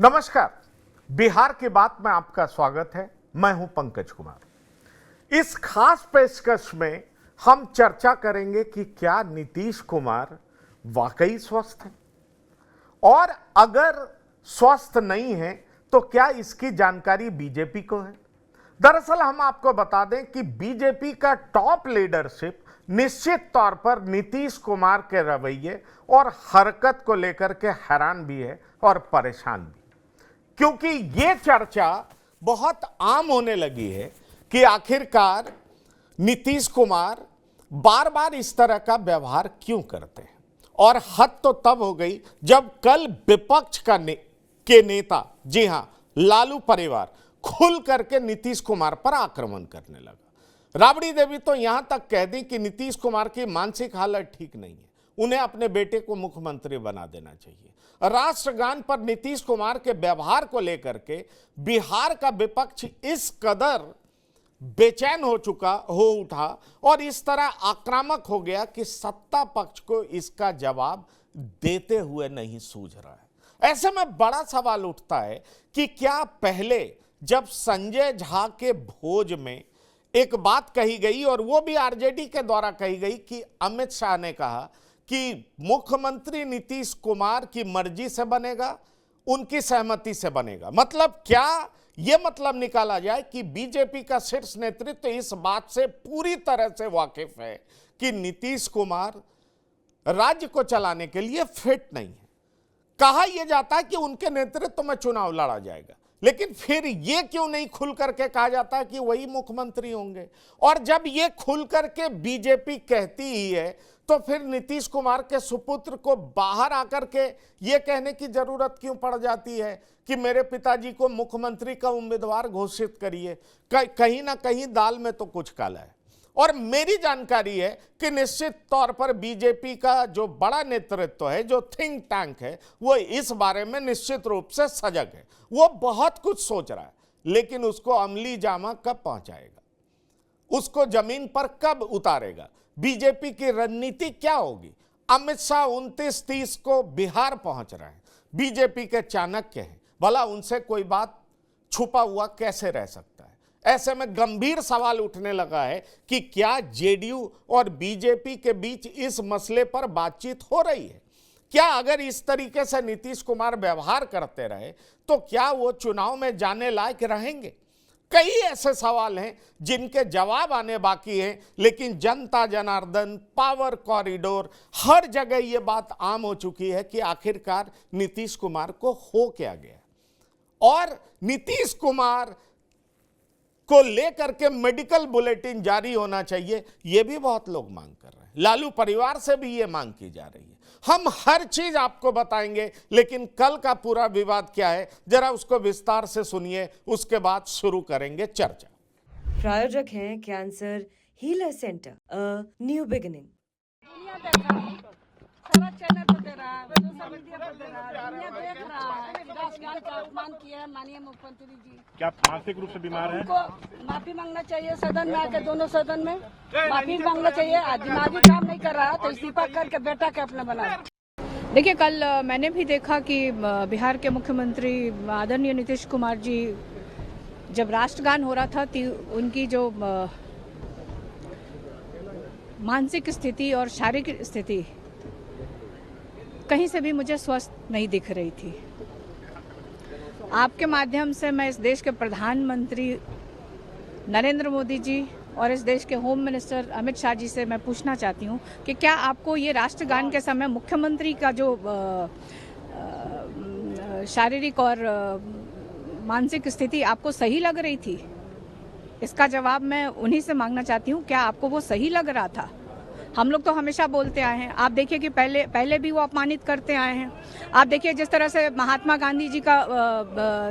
नमस्कार, बिहार की बात में आपका स्वागत है। मैं हूं पंकज कुमार। इस खास पेशकश में हम चर्चा करेंगे कि क्या नीतीश कुमार वाकई स्वस्थ हैं, और अगर स्वस्थ नहीं है तो क्या इसकी जानकारी बीजेपी को है। दरअसल हम आपको बता दें कि बीजेपी का टॉप लीडरशिप निश्चित तौर पर नीतीश कुमार के रवैये और हरकत को लेकर के हैरान भी है और परेशान भी, क्योंकि ये चर्चा बहुत आम होने लगी है कि आखिरकार नीतीश कुमार बार बार इस तरह का व्यवहार क्यों करते हैं। और हद तो तब हो गई जब कल विपक्ष के नेता, जी हां, लालू परिवार खुल करके नीतीश कुमार पर आक्रमण करने लगा। राबड़ी देवी तो यहां तक कह दी कि नीतीश कुमार की मानसिक हालत ठीक नहीं है, उन्हें अपने बेटे को मुख्यमंत्री बना देना चाहिए। राष्ट्रगान पर नीतीश कुमार के व्यवहार को लेकर के बिहार का विपक्ष इस कदर बेचैन हो उठा और इस तरह आक्रामक हो गया कि सत्ता पक्ष को इसका जवाब देते हुए नहीं सूझ रहा है। ऐसे में बड़ा सवाल उठता है कि क्या पहले जब संजय झा के भोज में एक बात कही गई, और वो भी आरजेडी के द्वारा कही गई, कि अमित शाह ने कहा कि मुख्यमंत्री नीतीश कुमार की मर्जी से बनेगा, उनकी सहमति से बनेगा, मतलब क्या यह मतलब निकाला जाए कि बीजेपी का शीर्ष नेतृत्व इस बात से पूरी तरह से वाकिफ है कि नीतीश कुमार राज्य को चलाने के लिए फिट नहीं है। कहा यह जाता है कि उनके नेतृत्व में चुनाव लड़ा जाएगा, लेकिन फिर यह क्यों नहीं खुल करके कहा जाता कि वही मुख्यमंत्री होंगे। और जब यह खुल करके बीजेपी कहती ही है तो फिर नीतीश कुमार के सुपुत्र को बाहर आकर के यह कहने की जरूरत क्यों पड़ जाती है कि मेरे पिताजी को मुख्यमंत्री का उम्मीदवार घोषित करिए। कहीं ना कहीं दाल में तो कुछ काला है। और मेरी जानकारी है कि निश्चित तौर पर बीजेपी का जो बड़ा नेतृत्व है, जो थिंक टैंक है, वो इस बारे में निश्चित रूप से सजग है। वो बहुत कुछ सोच रहा है, लेकिन उसको अमली जामा कब पहुंचाएगा, उसको जमीन पर कब उतारेगा, बीजेपी की रणनीति क्या होगी। अमित शाह 29-30 को बिहार पहुंच रहे हैं, बीजेपी के चाणक्य हैं, भला उनसे कोई बात छुपा हुआ कैसे रह सकता है। ऐसे में गंभीर सवाल उठने लगा है कि क्या जेडीयू और बीजेपी के बीच इस मसले पर बातचीत हो रही है। क्या अगर इस तरीके से नीतीश कुमार व्यवहार करते रहे तो क्या वो चुनाव में जाने लायक रहेंगे। कई ऐसे सवाल हैं जिनके जवाब आने बाकी हैं, लेकिन जनता जनार्दन, पावर कॉरिडोर, हर जगह ये बात आम हो चुकी है कि आखिरकार नीतीश कुमार को हो क्या गया। और नीतीश कुमार को लेकर के मेडिकल बुलेटिन जारी होना चाहिए, यह भी बहुत लोग मांग कर रहे हैं। लालू परिवार से भी यह मांग की जा रही है। हम हर चीज आपको बताएंगे, लेकिन कल का पूरा विवाद क्या है जरा उसको विस्तार से सुनिए, उसके बाद शुरू करेंगे चर्चा। प्रायोजक हैं cancer healer centre, a new beginning. सारा चैनल पर दे रहा है, सोशल मीडिया पर दे रहा है, दुनिया देख रहा है। राष्ट्रगान का अपमान किया है माननीय मुख्यमंत्री जी। क्या मानसिक रूप से बीमार हैं? उनको माफी मांगना चाहिए, सदन में आके दोनों सदन में माफी मांगना चाहिए। दिमागी काम नहीं कर रहा तो इस्तीफा करके बेटा के अपने बना। देखिए, कल मैंने भी देखा कि बिहार के मुख्यमंत्री आदरणीय नीतीश कुमार जी जब राष्ट्रगान हो रहा था उनकी जो मानसिक स्थिति और शारीरिक स्थिति कहीं से भी मुझे स्वस्थ नहीं दिख रही थी। आपके माध्यम से मैं इस देश के प्रधानमंत्री नरेंद्र मोदी जी और इस देश के होम मिनिस्टर अमित शाह जी से मैं पूछना चाहती हूँ कि क्या आपको ये राष्ट्रगान के समय मुख्यमंत्री का जो शारीरिक और मानसिक स्थिति आपको सही लग रही थी? इसका जवाब मैं उन्हीं से मांगना चाहती हूँ। क्या आपको वो सही लग रहा था? हम लोग तो हमेशा बोलते आए हैं, आप देखिए कि पहले भी वो अपमानित करते आए हैं। आप देखिए जिस तरह से महात्मा गांधी जी का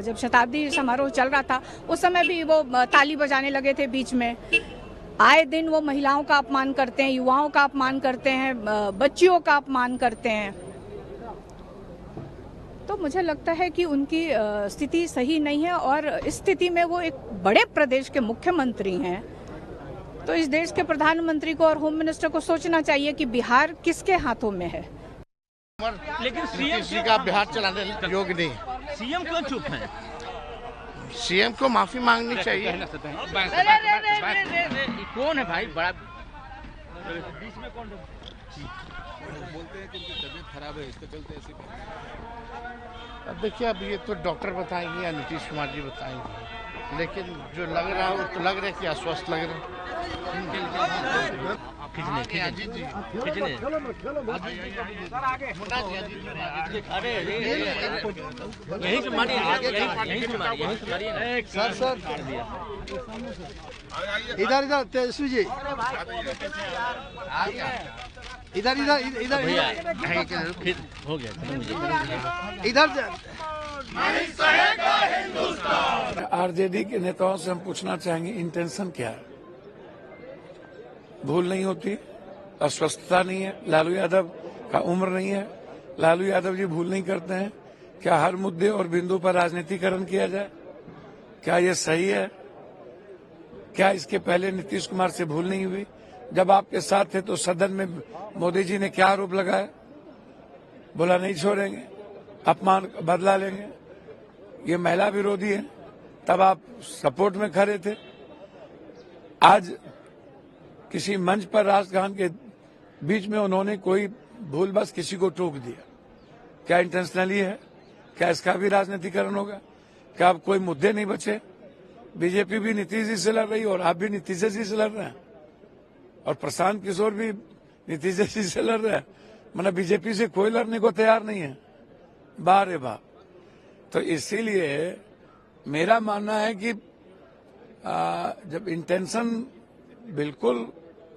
जब शताब्दी समारोह चल रहा था उस समय भी वो ताली बजाने लगे थे बीच में। आए दिन वो महिलाओं का अपमान करते हैं, युवाओं का अपमान करते हैं, बच्चियों का अपमान करते हैं। तो मुझे लगता है कि उनकी स्थिति सही नहीं है, और इस स्थिति में वो एक बड़े प्रदेश के मुख्यमंत्री हैं। तो इस देश के प्रधानमंत्री को और होम मिनिस्टर को सोचना चाहिए कि बिहार किसके हाथों में है। लेकिन सीएम का बिहार चलाने योग्य नहीं। सीएम क्यों चुप है? सीएम को माफी मांगनी चाहिए। कौन है भाई बड़ा बीच में कौन बोलते हैं कि उनकी तबीयत खराब है, इसके चलते ऐसे। अब देखिए, अब ये तो डॉक्टर बताएंगे या नीतीश कुमार जी बताएंगे, लेकिन जो लग रहा है वो तो लग रहा है कि अस्वस्थ लग रहे हैं। अरे यहीं से मारिए, सर इधर तेजस्वी जी, इधर हो गया इधर। आरजेडी के नेताओं से हम पूछना चाहेंगे, इंटेंशन क्या है? भूल नहीं होती, अस्वस्थता नहीं है, लालू यादव का उम्र नहीं है, लालू यादव जी भूल नहीं करते हैं। क्या हर मुद्दे और बिंदु पर राजनीतिकरण किया जाए? क्या ये सही है? क्या इसके पहले नीतीश कुमार से भूल नहीं हुई? जब आपके साथ थे तो सदन में मोदी जी ने क्या आरोप लगाया? बोला नहीं छोड़ेंगे, अपमान बदला लेंगे, ये महिला विरोधी है। तब आप सपोर्ट में खड़े थे। आज किसी मंच पर राष्ट्रगान के बीच में उन्होंने कोई भूलवश किसी को टोक दिया। क्या इंटेंशनली है? क्या इसका भी राजनीतिकरण होगा? क्या अब कोई मुद्दे नहीं बचे? बीजेपी भी नीतीश जी से लड़ रही है और आप भी नीतीश जी से लड़ रहे हैं, और प्रशांत किशोर भी नीतीश जी से लड़ रहे हैं। मतलब बीजेपी से कोई लड़ने को तैयार नहीं है। वाह रे वाह। तो इसीलिए मेरा मानना है कि जब इंटेंशन बिल्कुल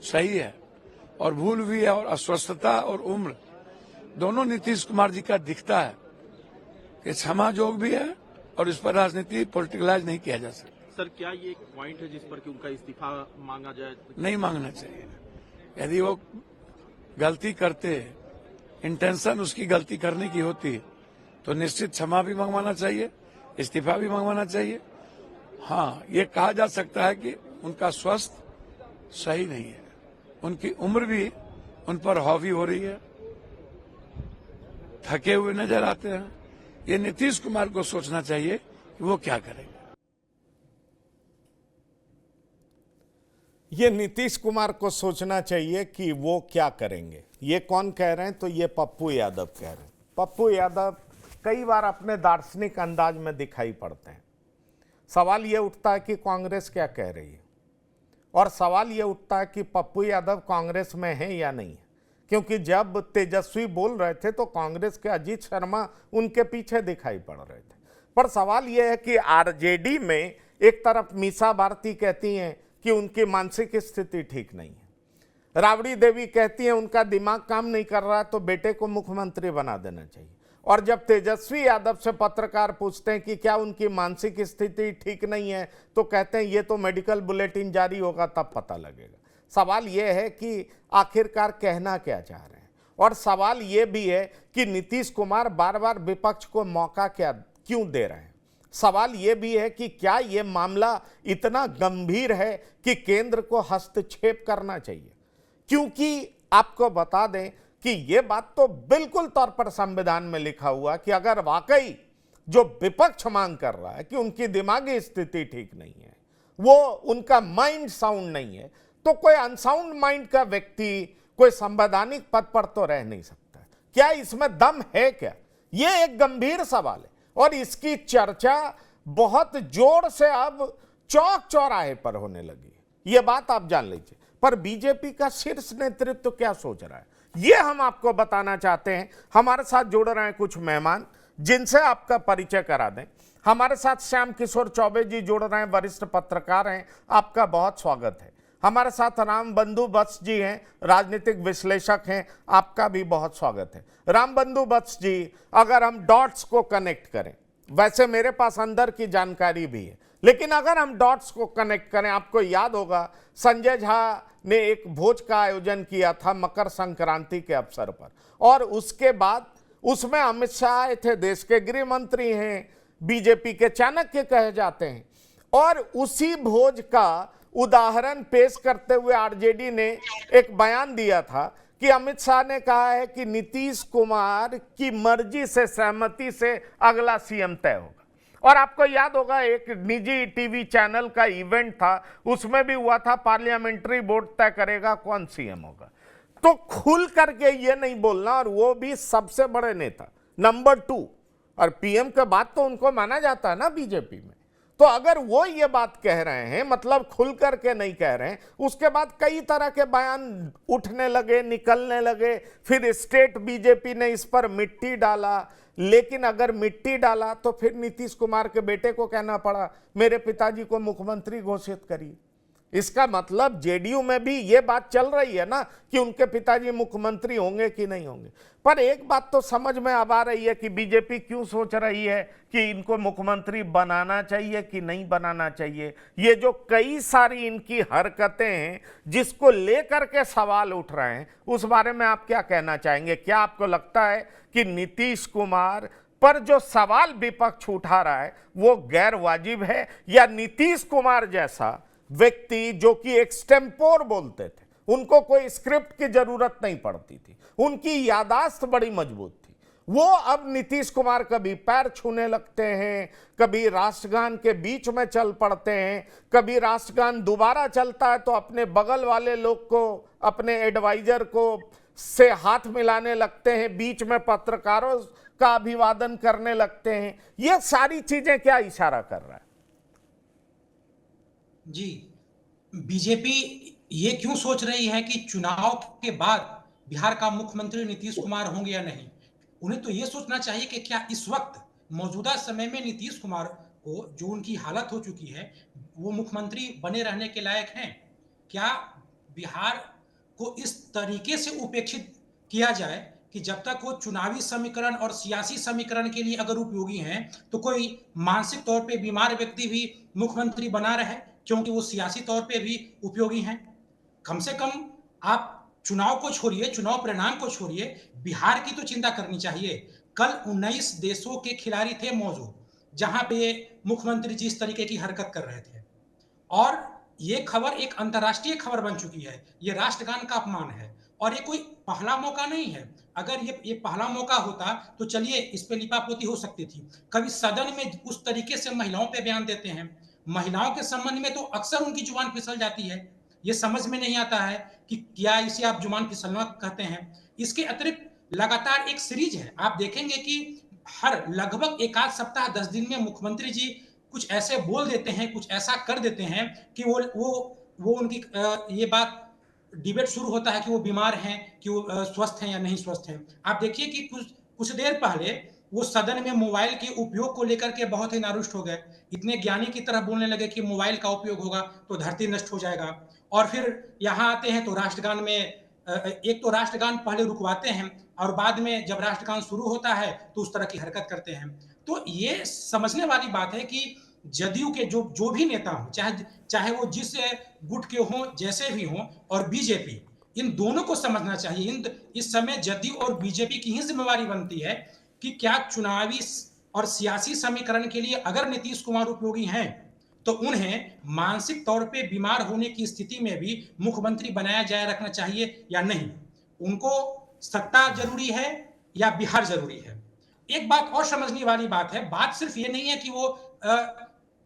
सही है और भूल भी है और अस्वस्थता और उम्र दोनों नीतीश कुमार जी का दिखता है कि क्षमा जोग भी है और इस पर राजनीति पॉलिटिकलाइज नहीं किया जा सकता। सर, क्या ये एक पॉइंट है जिस पर कि उनका इस्तीफा मांगा जाए? नहीं मांगना चाहिए। यदि वो गलती करते, इंटेंशन उसकी गलती करने की होती, तो निश्चित क्षमा भी मंगवाना चाहिए, इस्तीफा भी मंगवाना चाहिए। हाँ, ये कहा जा सकता है कि उनका स्वास्थ्य सही नहीं है, उनकी उम्र भी उन पर हावी हो रही है, थके हुए नजर आते हैं। ये नीतीश कुमार को सोचना चाहिए कि वो क्या करेंगे। ये नीतीश कुमार को सोचना चाहिए कि वो क्या करेंगे। ये कौन कह रहे हैं? तो ये पप्पू यादव कह रहे हैं। पप्पू यादव कई बार अपने दार्शनिक अंदाज में दिखाई पड़ते हैं। सवाल ये उठता है कि कांग्रेस क्या कह रही है, और सवाल ये उठता है कि पप्पू यादव कांग्रेस में है या नहीं है। क्योंकि जब तेजस्वी बोल रहे थे तो कांग्रेस के अजीत शर्मा उनके पीछे दिखाई पड़ रहे थे। पर सवाल यह है कि आरजेडी में एक तरफ मीसा भारती कहती हैं कि उनकी मानसिक स्थिति ठीक नहीं है, राबड़ी देवी कहती है उनका दिमाग काम नहीं कर रहा तो बेटे को मुख्यमंत्री बना देना चाहिए। और जब तेजस्वी यादव से पत्रकार पूछते हैं कि क्या उनकी मानसिक स्थिति ठीक नहीं है, तो कहते हैं ये तो मेडिकल बुलेटिन जारी होगा तब पता लगेगा। सवाल यह है कि आखिरकार कहना क्या चाह रहे हैं, और सवाल यह भी है कि नीतीश कुमार बार बार विपक्ष को मौका क्यों दे रहे हैं। सवाल यह भी है कि क्या यह मामला इतना गंभीर है कि केंद्र को हस्तक्षेप करना चाहिए। क्योंकि आपको बता दें कि यह बात तो बिल्कुल तौर पर संविधान में लिखा हुआ कि अगर वाकई जो विपक्ष मांग कर रहा है कि उनकी दिमागी स्थिति ठीक नहीं है, वो उनका माइंड साउंड नहीं है, तो कोई अनसाउंड माइंड का व्यक्ति कोई संवैधानिक पद पर तो रह नहीं सकता। क्या इसमें दम है क्या? यह एक गंभीर सवाल है और इसकी चर्चा बहुत जोर से अब चौक चौराहे पर होने लगी। यह बात आप जान लीजिए। पर बीजेपी का शीर्ष नेतृत्व क्या सोच रहा है, यह हम आपको बताना चाहते हैं। हमारे साथ जुड़ रहे हैं कुछ मेहमान जिनसे आपका परिचय करा दें। हमारे साथ श्याम किशोर चौबे जी जुड़ रहे हैं, वरिष्ठ पत्रकार हैं, आपका बहुत स्वागत है। हमारे साथ रामबंधु वत्स जी हैं, राजनीतिक विश्लेषक हैं, आपका भी बहुत स्वागत है। रामबंधु वत्स जी, अगर हम डॉट्स को कनेक्ट करें, वैसे मेरे पास अंदर की जानकारी भी है, लेकिन अगर हम डॉट्स को कनेक्ट करें, आपको याद होगा संजय झा ने एक भोज का आयोजन किया था मकर संक्रांति के अवसर पर, और उसके बाद उसमें अमित शाह आए थे, देश के गृह मंत्री हैं, बीजेपी के चाणक्य कहे जाते हैं। और उसी भोज का उदाहरण पेश करते हुए आरजेडी ने एक बयान दिया था कि अमित शाह ने कहा है कि नीतीश कुमार की मर्जी से, सहमति से अगला सीएम तय होगा। और आपको याद होगा एक निजी टीवी चैनल का इवेंट था, उसमें भी हुआ था पार्लियामेंट्री बोर्ड तय करेगा कौन सीएम होगा। तो खुल करके ये नहीं बोलना, और वो भी सबसे बड़े नेता नंबर 2, और पीएम के बाद तो उनको माना जाता है ना बीजेपी में। तो अगर वो ये बात कह रहे हैं, मतलब खुल करके नहीं कह रहे हैं, उसके बाद कई तरह के बयान उठने लगे, निकलने लगे। फिर स्टेट बीजेपी ने इस पर मिट्टी डाला, लेकिन अगर मिट्टी डाला तो फिर नीतीश कुमार के बेटे को कहना पड़ा मेरे पिताजी को मुख्यमंत्री घोषित करिए। इसका मतलब जेडीयू में भी ये बात चल रही है ना कि उनके पिताजी मुख्यमंत्री होंगे कि नहीं होंगे। पर एक बात तो समझ में अब आ रही है कि बीजेपी क्यों सोच रही है कि इनको मुख्यमंत्री बनाना चाहिए कि नहीं बनाना चाहिए। ये जो कई सारी इनकी हरकतें हैं जिसको लेकर के सवाल उठ रहे हैं, उस बारे में आप क्या कहना चाहेंगे? क्या आपको लगता है कि नीतीश कुमार पर जो सवाल विपक्ष उठा रहा है वो गैर वाजिब है, या नीतीश कुमार जैसा व्यक्ति जो कि एक्सटेम्पोर बोलते थे, उनको कोई स्क्रिप्ट की जरूरत नहीं पड़ती थी, उनकी यादाश्त बड़ी मजबूत थी, वो अब नीतीश कुमार कभी पैर छूने लगते हैं, कभी राष्ट्रगान के बीच में चल पड़ते हैं, कभी राष्ट्रगान दोबारा चलता है तो अपने बगल वाले लोग को, अपने एडवाइजर को से हाथ मिलाने लगते हैं, बीच में पत्रकारों का अभिवादन करने लगते हैं। ये सारी चीजें क्या इशारा कर रहा है? जी, बीजेपी ये क्यों सोच रही है कि चुनाव के बाद बिहार का मुख्यमंत्री नीतीश कुमार होंगे या नहीं? उन्हें तो ये सोचना चाहिए कि क्या इस वक्त मौजूदा समय में नीतीश कुमार को, जो उनकी हालत हो चुकी है, वो मुख्यमंत्री बने रहने के लायक हैं? क्या बिहार को इस तरीके से उपेक्षित किया जाए कि जब तक वो चुनावी समीकरण और सियासी समीकरण के लिए अगर उपयोगी हैं, तो कोई मानसिक तौर पे बीमार व्यक्ति भी मुख्यमंत्री बना रहे, क्योंकि वो सियासी तौर पे भी उपयोगी हैं? कम से कम आप चुनाव को छोड़िए, चुनाव परिणाम को छोड़िए, बिहार की तो चिंता करनी चाहिए। कल 19 देशों के खिलाड़ी थे मौजूद, जहां पे मुख्यमंत्री जिस तरीके की हरकत कर रहे थे, और ये खबर एक अंतर्राष्ट्रीय खबर बन चुकी है। ये राष्ट्रगान का अपमान है, और ये कोई पहला मौका नहीं है। अगर ये पहला मौका होता तो चलिए इस पे लिपापोती हो सकती थी। कभी सदन में उस तरीके से महिलाओं पे बयान देते हैं, महिलाओं के संबंध में तो अक्सर उनकी जुबान फिसल जाती है। ये समझ में नहीं आता है कि क्या इसे आप जुबान फिसलना कहते हैं। इसके अतिरिक्त लगातार एक सीरीज है, आप देखेंगे कि हर लगभग एक आध सप्ताह 10 दिन में मुख्यमंत्री जी कुछ ऐसे बोल देते हैं, कुछ ऐसा कर देते हैं कि वो उनकी ये बात डिबेट शुरू होता है कि वो बीमार हैं, कि वो स्वस्थ हैं या नहीं स्वस्थ हैं। आप देखिए कि कुछ देर पहले वो सदन में मोबाइल के उपयोग को लेकर के बहुत ही नारुष्ट हो गए, इतने ज्ञानी की तरह बोलने लगे कि मोबाइल का उपयोग होगा तो धरती नष्ट हो जाएगा। और फिर यहाँ आते हैं तो राष्ट्रगान में एक तो राष्ट्रगान पहले रुकवाते हैं, और बाद में जब राष्ट्रगान शुरू होता है तो उस तरह की हरकत करते हैं। तो ये समझने वाली बात है कि जदयू के जो भी नेता हों, चाहे वो जिस गुट के हों, जैसे भी हों, और बीजेपी, इन दोनों को समझना चाहिए। इस समय जदयू और बीजेपी की ही जिम्मेवारी बनती है कि क्या चुनावी और सियासी समीकरण के लिए अगर नीतीश कुमार उपयोगी हैं, तो उन्हें मानसिक तौर पे बीमार होने की स्थिति में भी मुख्यमंत्री बनाया जाए रखना चाहिए या नहीं। उनको सत्ता जरूरी है या बिहार जरूरी है? एक बात और समझने वाली बात है, बात सिर्फ ये नहीं है कि वो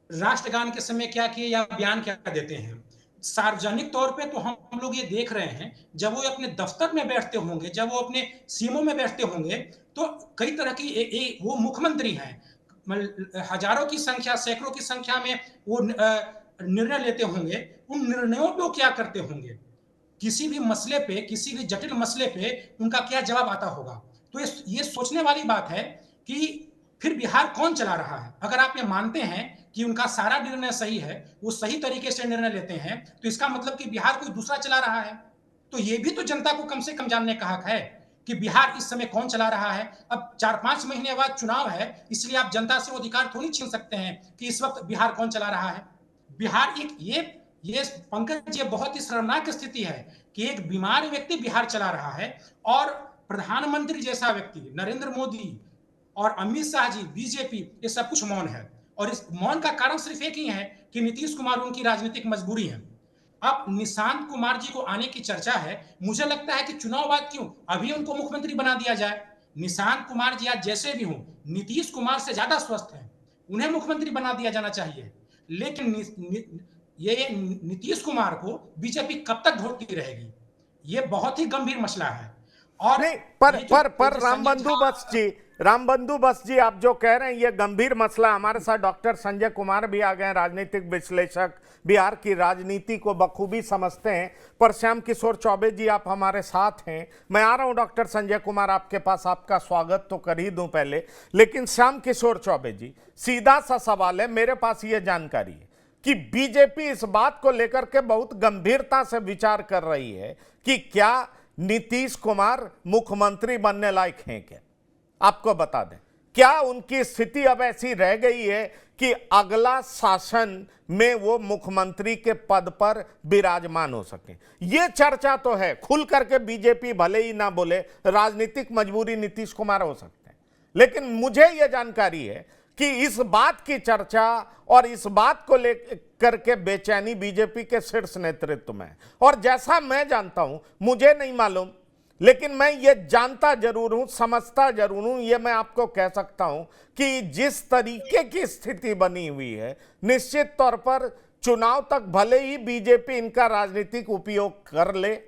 राष्ट्रगान के समय क्या किए या बयान क्या देते हैं। सार्वजनिक तौर पे तो हम लोग ये देख रहे हैं, जब वो अपने दफ्तर में बैठते होंगे, जब वो अपने सीएमओ में बैठते होंगे, तो कई तरह की वो मुख्यमंत्री हैं, हजारों की संख्या, सैकड़ों की संख्या में वो निर्णय लेते होंगे। उन निर्णयों पे वो क्या करते होंगे, किसी भी मसले पे, किसी भी जटिल मसले पे उनका क्या जवाब आता होगा। तो ये सोचने वाली बात है कि फिर बिहार कौन चला रहा है। अगर आप ये मानते हैं कि उनका सारा निर्णय सही है, वो सही तरीके से निर्णय लेते हैं, तो इसका मतलब कि बिहार कोई दूसरा चला रहा है। तो ये भी तो जनता को कम से कम जानने का हक है कि बिहार इस समय कौन चला रहा है। अब 4-5 महीने बाद चुनाव है, इसलिए आप जनता से वो अधिकार थोड़ी छीन सकते हैं कि इस वक्त बिहार कौन चला रहा है। बिहार ये पंकज, ये बहुत ही शर्मनाक स्थिति है कि एक बीमार व्यक्ति बिहार चला रहा है, और प्रधानमंत्री जैसा व्यक्ति, नरेंद्र मोदी और अमित शाह जी, बीजेपी, ये सब कुछ मौन है। और इस मौन का कारण सिर्फ एक ही है कि नीतीश कुमार उनकी राजनीतिक मजबूरी है। अब निशांत कुमार जी को आने की चर्चा है। मुझे लगता है कि चुनाव बाद क्यों अभी उनको मुख्यमंत्री बना दिया जाए। निशांत कुमार जी आज जैसे भी हों नीतीश कुमार से ज्यादा स्वस्थ हैं, उन्हें मुख्यमंत्री बना दिया जाना चाहिए। लेकिन ये नीतीश कुमार को बीजेपी कब तक ढोती रहेगी, ये बहुत ही गंभीर मसला है। और नहीं, पर रामबंधु बस जी आप जो कह रहे हैं ये गंभीर मसला। हमारे साथ डॉक्टर संजय कुमार भी आ गए, राजनीतिक विश्लेषक, बिहार की राजनीति को बखूबी समझते हैं। पर श्याम किशोर चौबे जी आप हमारे साथ हैं। मैं आ रहा हूं डॉक्टर संजय कुमार आपके पास, आपका स्वागत तो कर ही दूं पहले। लेकिन श्याम किशोर चौबे जी, सीधा सा सवाल है, मेरे पास ये जानकारी है कि बीजेपी इस बात को लेकर के बहुत गंभीरता से विचार कर रही है कि क्या नीतीश कुमार मुख्यमंत्री बनने लायक हैं क्या? आपको बता दें, क्या उनकी स्थिति अब ऐसी रह गई है कि अगला शासन में वो मुख्यमंत्री के पद पर विराजमान हो सके? ये चर्चा तो है, खुल करके बीजेपी भले ही ना बोले, राजनीतिक मजबूरी नीतीश कुमार हो सकते हैं। लेकिन मुझे यह जानकारी है कि इस बात की चर्चा और इस बात को लेकर के बेचैनी बीजेपी के शीर्ष नेतृत्व में। और जैसा मैं जानता हूं, मुझे नहीं मालूम, लेकिन मैं ये जानता जरूर हूं, समझता जरूर हूं, ये मैं आपको कह सकता हूं कि जिस तरीके की स्थिति बनी हुई है, निश्चित तौर पर चुनाव तक भले ही बीजेपी इनका राजनीतिक उपयोग कर ले,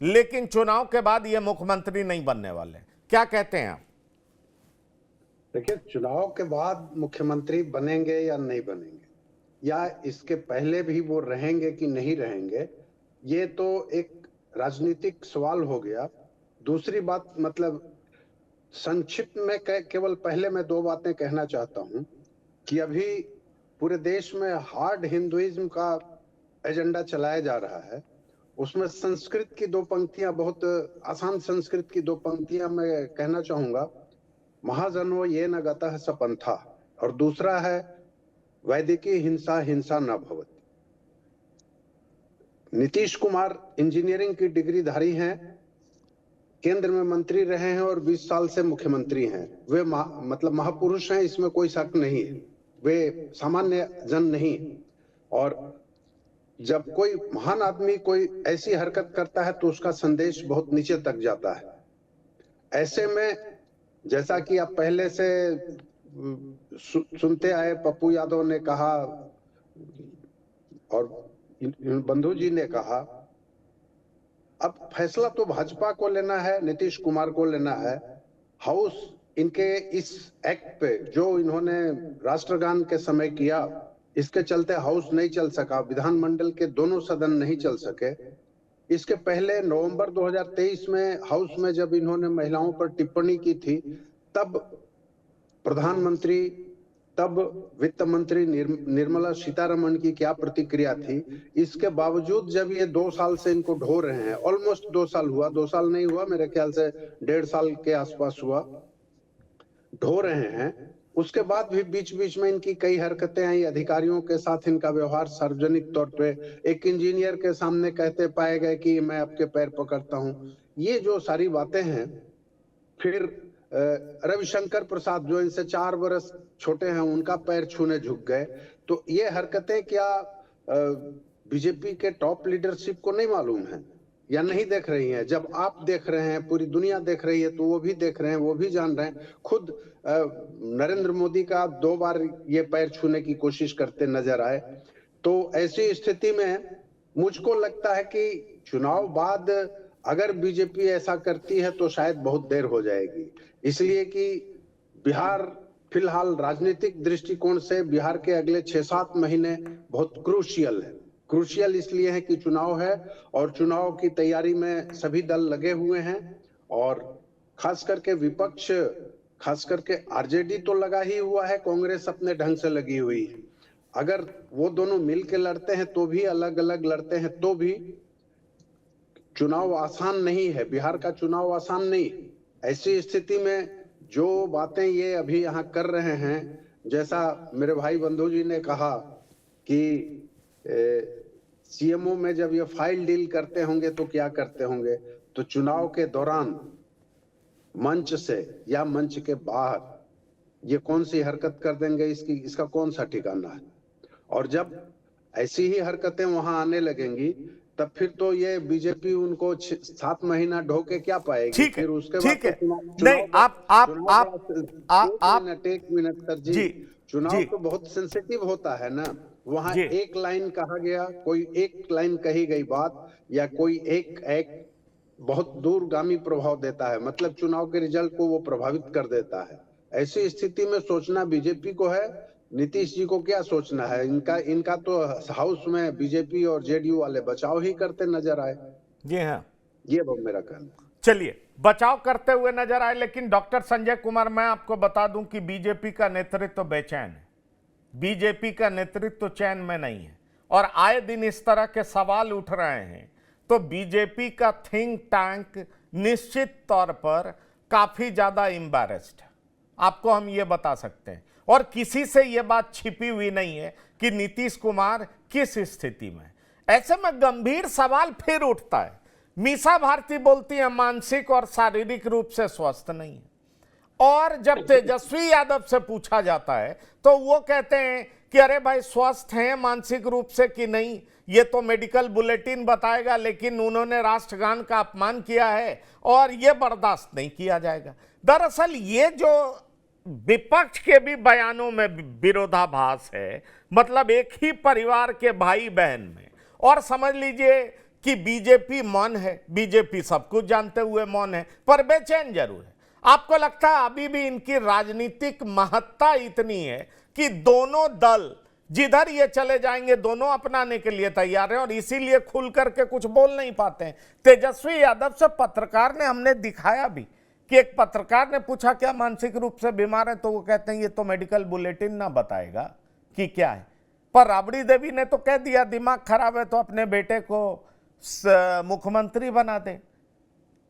लेकिन चुनाव के बाद ये मुख्यमंत्री नहीं बनने वाले। क्या कहते हैं आप? देखिए, चुनाव के बाद मुख्यमंत्री बनेंगे या नहीं बनेंगे, या इसके पहले भी वो रहेंगे कि नहीं रहेंगे, ये तो एक राजनीतिक सवाल हो गया। दूसरी बात, मतलब संक्षिप्त में केवल पहले मैं दो बातें कहना चाहता हूं कि अभी पूरे देश में हार्ड हिंदुइज्म का एजेंडा चलाया जा रहा है। उसमें संस्कृत की दो पंक्तियां, बहुत आसान संस्कृत की दो पंक्तियां मैं कहना चाहूंगा, महाजनो ये न गतः स पंथा, और दूसरा है वैदिकी हिंसा हिंसा न भवति। नीतीश कुमार इंजीनियरिंग की डिग्री धारी हैं, केंद्र में मंत्री रहे हैं और 20 साल से मुख्यमंत्री हैं। वे मतलब महापुरुष हैं, इसमें कोई शक नहीं है, वे सामान्य जन नहीं। और जब कोई महान आदमी कोई ऐसी हरकत करता है तो उसका संदेश बहुत नीचे तक जाता है। ऐसे में जैसा कि आप पहले से सुनते आए, पप्पू यादव ने कहा और बंधु जी ने कहा, अब फैसला तो भाजपा को लेना है, नीतीश कुमार को लेना है। हाउस इनके इस एक्ट पे जो इन्होंने राष्ट्रगान के समय किया, इसके चलते हाउस नहीं चल सका, विधानमंडल के दोनों सदन नहीं चल सके। इसके पहले नवंबर 2023 में हाउस में जब इन्होंने महिलाओं पर टिप्पणी की थी, तब प्रधानमंत्री, तब वित्त मंत्री निर्मला सीतारमण की क्या प्रतिक्रिया थी। इसके बावजूद जब ये 2 साल से इनको ढो रहे हैं, ऑलमोस्ट 2 साल हुआ, 2 साल नहीं हुआ, मेरे ख्याल से 1.5 साल के आसपास हुआ, ढो रहे हैं, उसके बाद भी बीच बीच में इनकी कई हरकतें आई, अधिकारियों के साथ इनका व्यवहार सार्वजनिक तौर पे, एक इंजीनियर के सामने कहते पाए गए कि मैं आपके पैर पकड़ता हूं। ये जो सारी बातें हैं, फिर रविशंकर प्रसाद जो इनसे 4 वर्ष छोटे हैं, उनका पैर छूने झुक गए। तो ये हरकतें क्या बीजेपी के टॉप लीडरशिप को नहीं मालूम है या नहीं देख रही हैं? जब आप देख रहे हैं, पूरी दुनिया देख रही है, तो वो भी देख रहे हैं, वो भी जान रहे हैं। खुद नरेंद्र मोदी का 2 बार ये पैर छूने की कोशिश करते नजर आए। तो ऐसी स्थिति में मुझको लगता है कि चुनाव बाद अगर बीजेपी ऐसा करती है तो शायद बहुत देर हो जाएगी, इसलिए कि बिहार फिलहाल राजनीतिक दृष्टिकोण से बिहार के अगले 6-7 महीने बहुत क्रूशियल है। क्रूशियल इसलिए है कि चुनाव है और चुनाव की तैयारी में सभी दल लगे हुए हैं, और खास करके विपक्ष, खास करके आरजेडी तो लगा ही हुआ है, कांग्रेस अपने ढंग से लगी हुई है। अगर वो दोनों मिलकर लड़ते हैं तो भी, अलग अलग लड़ते हैं तो भी, चुनाव आसान नहीं है, बिहार का चुनाव आसान नहीं। ऐसी स्थिति में जो बातें ये अभी यहाँ कर रहे हैं, जैसा मेरे भाई बंधु जी ने कहा कि सीएमओ में जब ये फाइल डील करते होंगे तो क्या करते होंगे, तो चुनाव के दौरान मंच से या मंच के बाहर ये कौन सी हरकत कर देंगे, इसका कौन सा ठिकाना है। और जब ऐसी ही हरकतें वहां आने लगेंगी, तब फिर तो ये बीजेपी उनको 7 महीना ढो के क्या पाएगी। ठीक है, फिर उसके बाद ठीक है। तो नहीं, एक मिनट सर जी, चुनाव तो बहुत सेंसिटिव होता है ना। वहां एक लाइन कहा गया, कोई एक लाइन कही गई बात या कोई एक बहुत दूरगामी प्रभाव देता है, मतलब चुनाव के रिजल्ट को वो प्रभावित कर देता है। ऐसी स्थिति में सोचना बीजेपी को है, नीतीश जी को क्या सोचना है। इनका तो हाउस में बीजेपी और जेडीयू वाले बचाव ही करते नजर आए। जी हाँ, ये वो मेरा कहना। चलिए, बचाव करते हुए नजर आए, लेकिन डॉक्टर संजय कुमार, मैं आपको बता दूं कि बीजेपी का नेतृत्व बेचैन है। बीजेपी का नेतृत्व चैन में नहीं है और आए दिन इस तरह के सवाल उठ रहे हैं, तो बीजेपी का थिंक टैंक निश्चित तौर पर काफी ज्यादा एम्बैरेस्ड है, आपको हम ये बता सकते हैं। और किसी से यह बात छिपी हुई नहीं है कि नीतीश कुमार किस स्थिति में। ऐसे में गंभीर सवाल फिर उठता है। मीसा भारती बोलती है मानसिक और शारीरिक रूप से स्वस्थ नहीं है, और जब तेजस्वी यादव से पूछा जाता है तो वो कहते हैं कि अरे भाई स्वस्थ हैं मानसिक रूप से कि नहीं, ये तो मेडिकल बुलेटिन बताएगा, लेकिन उन्होंने राष्ट्रगान का अपमान किया है और ये बर्दाश्त नहीं किया जाएगा। दरअसल ये जो विपक्ष के भी बयानों में विरोधाभास है, मतलब एक ही परिवार के भाई बहन में, और समझ लीजिए कि बीजेपी मौन है, बीजेपी सब कुछ जानते हुए मौन है, पर बेचैन जरूर है। आपको लगता है अभी भी इनकी राजनीतिक महत्ता इतनी है कि दोनों दल जिधर ये चले जाएंगे दोनों अपनाने के लिए तैयार हैं और इसीलिए खुल करके कुछ बोल नहीं पाते हैं। तेजस्वी यादव से पत्रकार ने, हमने दिखाया भी कि एक पत्रकार ने पूछा क्या मानसिक रूप से बीमार है, तो वो कहते हैं ये तो मेडिकल बुलेटिन ना बताएगा कि क्या है। पर राबड़ी देवी ने तो कह दिया दिमाग खराब है तो अपने बेटे को मुख्यमंत्री बना दे।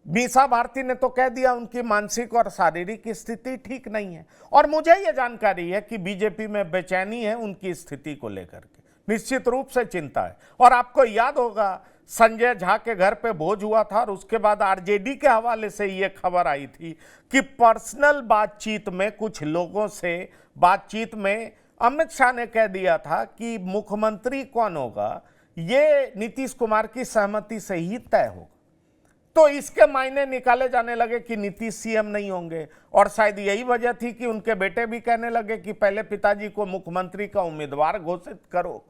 मीसा भारती ने तो कह दिया उनकी मानसिक और शारीरिक स्थिति ठीक नहीं है। और मुझे यह जानकारी है कि बीजेपी में बेचैनी है उनकी स्थिति को लेकर के, निश्चित रूप से चिंता है। और आपको याद होगा संजय झा के घर पे भोज हुआ था और उसके बाद आरजेडी के हवाले से ये खबर आई थी कि पर्सनल बातचीत में कुछ लोगों से बातचीत में अमित शाह ने कह दिया था कि मुख्यमंत्री कौन होगा ये नीतीश कुमार की सहमति से ही तय होगा। तो इसके मायने निकाले जाने लगे कि नीतीश सीएम नहीं होंगे, और शायद यही वजह थी कि उनके बेटे भी कहने लगे कि पहले पिताजी को मुख्यमंत्री का उम्मीदवार घोषित करो।